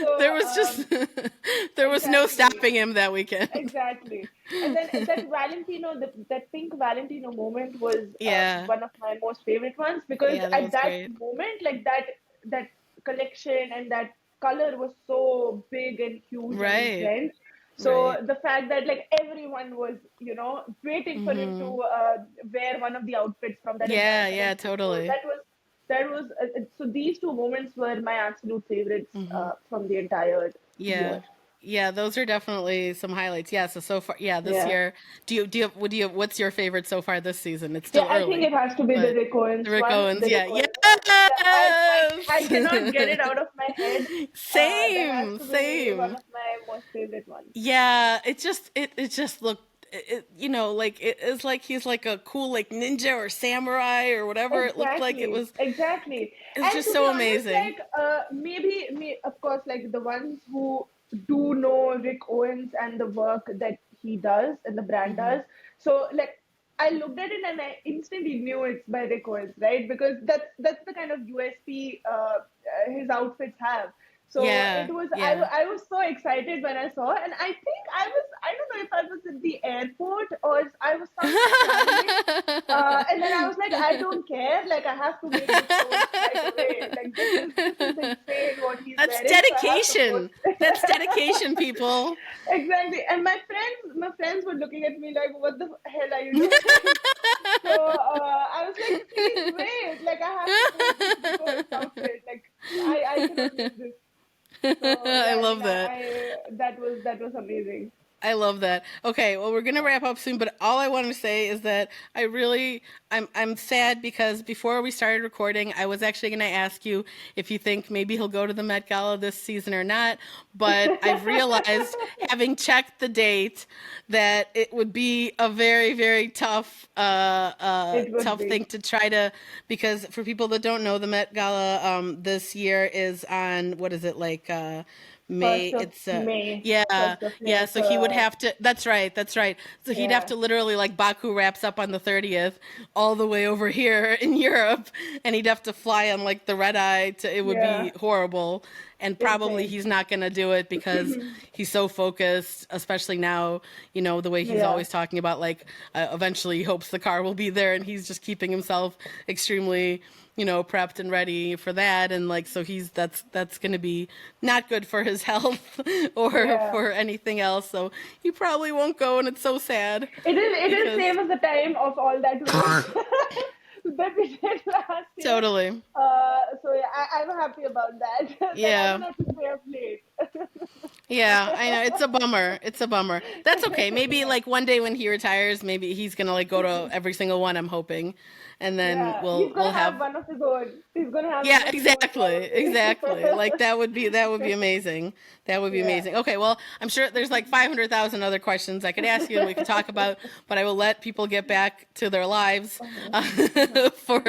So There was just there was no exactly. stopping him that weekend. Exactly. And then that Valentino, that pink Valentino moment was Yeah. one of my most favorite ones, because Yeah, that at was that great. moment, like that collection and that color was so big and huge and in Right. trend. So Right. the fact that like everyone was, waiting for him to wear one of the outfits from that entire Yeah, yeah, collection. So totally. that was so these two moments were my absolute favorites from the entire Yeah. year. Yeah, those are definitely some highlights. Yeah, so far, yeah, this Yeah. year, what's your favorite so far this season? It's Yeah, still I think early, it has to be the but Rick the Owens Rick one. Owens, The yeah. Rick Owens one. I Yes. cannot get it out of my head. That has Same, to be one same. of my most favorite ones. Yeah, it just looked like it is like he's like a cool like ninja or samurai or whatever it looked like. It Exactly, was exactly. it's And just to be so honest, amazing. like maybe me, of course, like the ones who do know Rick Owens and the work that he does and the brand does. So like I looked at it and I instantly knew it's by Rick Owens, right? Because that's the kind of USP his outfits have. So Yeah, it was yeah. I was so excited when I saw, and I think I don't know if I was at the airport or I was somewhere traveling, and then I was like, I don't care, like I have to make this post right away. Like this is insane what he's That's wearing, so I have to dedication. post. That's dedication, people. Exactly. And my friends were looking at me like, what the hell are you doing? So I was like, please wait, like I have to post this because outfit. Like I cannot miss this. So I yeah, I love mean, that. that was amazing. I love that. Okay, well, we're gonna wrap up soon, but all I want to say is that I'm sad because before we started recording, I was actually gonna ask you if you think maybe he'll go to the Met Gala this season or not. But I've realized, having checked the date, that it would be a very, very tough, It would tough be thing to try to, because for people that don't know, the Met Gala this year is on, what is it, like May? first of It's May, yeah, first of yeah. May. So he would So have to. That's right. That's right. So he'd have yeah, to literally, like, Baku wraps up on the 30th, all the way over here in Europe, and he'd have to fly on like the red eye. It would yeah, be horrible, and probably insane. he's not going to do it because he's so focused, especially now. You know, the way he's Yeah, always talking about, like, eventually he hopes the car will be there, and he's just keeping himself extremely, prepped and ready for that. And like, so that's going to be not good for his health or yeah. for anything else. So he probably won't go, and it's so sad It is because same as the time of all that we that we did last year. totally. So yeah, I'm happy about that. That I Yeah. don't have to stay up late. Yeah, I know. It's a bummer. It's a bummer. That's okay. Maybe like one day when he retires, maybe he's gonna like go to every single one, I'm hoping. And then Yeah, he's we'll gonna have. have one of his own. He's gonna have one Yeah, of his own exactly. Exactly. probably. Like that would be amazing. That would be Yeah. amazing. Okay, well, I'm ssure there's like 500,000 other questions I could ask you and we could talk about, but I will let people get back to their lives for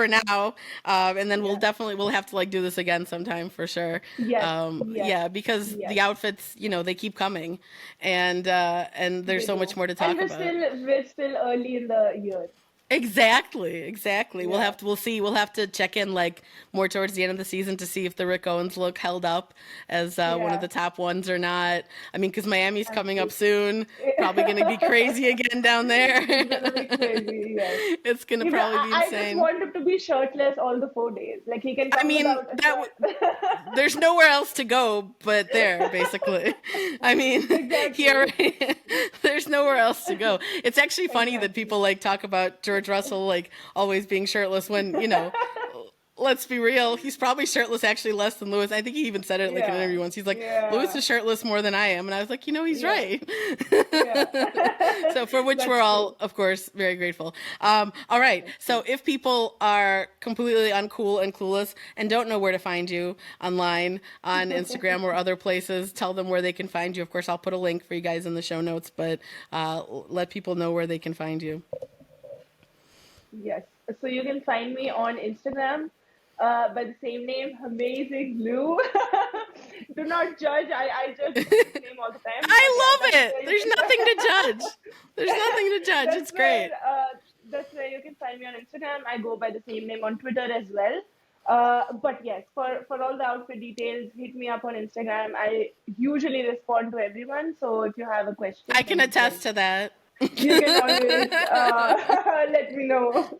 now. And then Yeah. we'll have to like do this again sometime for sure. Yes. Yes. Yeah, because Yes. the outfits, they keep coming, and there's They so much do. more to And talk about. we're still early in the year. Exactly. Yeah. We'll see. We'll have to check in like more towards the end of the season to see if the Rick Owens look held up as one of Yeah. the top ones or not. I mean, because Miami's coming up Absolutely. soon, probably going to be crazy again down there. It's gonna be crazy. Yes. It's going to Even probably be I just insane. want him to be shirtless all the 4 days. Like he can I come mean, without a shirt. there's nowhere else to go but there, basically. I mean, he Exactly. already, there's nowhere else to go. It's actually funny that Exactly. people like talk about George Russell like always being shirtless when, let's be real, he's probably shirtless actually less than Lewis. I think he even said it like in an Yeah. interview once. He's like, Lewis Yeah. is shirtless more than I am. And I was like, he's Yeah. right. Yeah. So for which That's we're all, true. of course, very grateful. All right. So if people are completely uncool and clueless and don't know where to find you online, on Instagram or other places, tell them where they can find you. Of course, I'll put a link for you guys in the show notes, but let people know where they can find you. Yes. So you can find me on Instagram by the same name, HAMazingLew. Do not judge. I judge this name all the time. But I yeah, love that's it. where you There's can nothing to judge. There's nothing to judge. that's It's great. that's where you can find me on Instagram. I go by the same name on Twitter as well. But yes, for all the outfit details, hit me up on Instagram. I usually respond to everyone. So if you have a question, I can then attest to that. you can always let me know.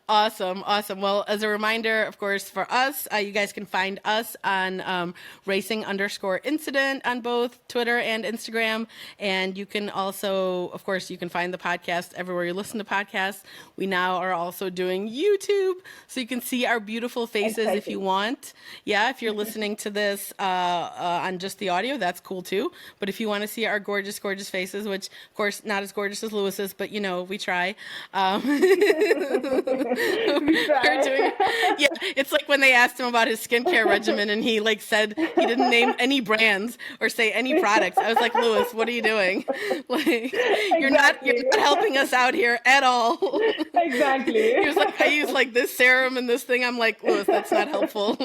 Awesome. Well, as a reminder, of course, for us, you guys can find us on racing_incident on both Twitter and Instagram. And you can also, of course, you can find the podcast everywhere you listen to podcasts. We now are also doing YouTube, so you can see our beautiful faces if you Exciting. want. Yeah, if you're listening to this on just the audio, that's cool too. But if you want to see our gorgeous, gorgeous faces, which, of course, not as gorgeous as Lewis's, but we try. We We're try. doing, yeah, it's like when they asked him about his skincare regimen and he like said he didn't name any brands or say any products. I was like, Lewis, what are you doing? Like, you're not Exactly. helping us out here at all. Exactly. He was like, I use like this serum and this thing. I'm like, Lewis, that's not helpful.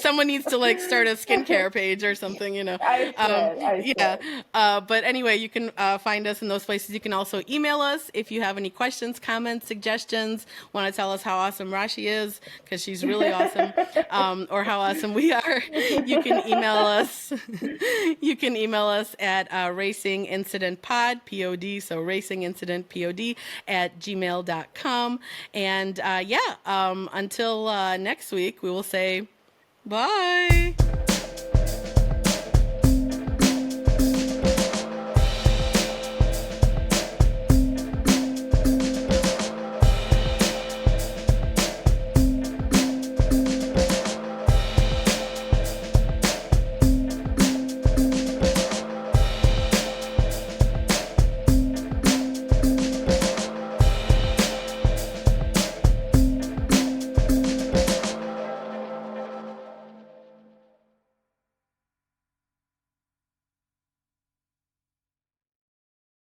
Someone needs to like start a skincare page or something, you know. I swear. But anyway, you can find us in those places. You can also email us if you have any questions, comments, suggestions, want to tell us how awesome Rashi is, because she's really awesome, or how awesome we are. You can email us. You can email us at racingincidentpod, P-O-D, so racingincidentpod at gmail.com. And until next week, we will say bye.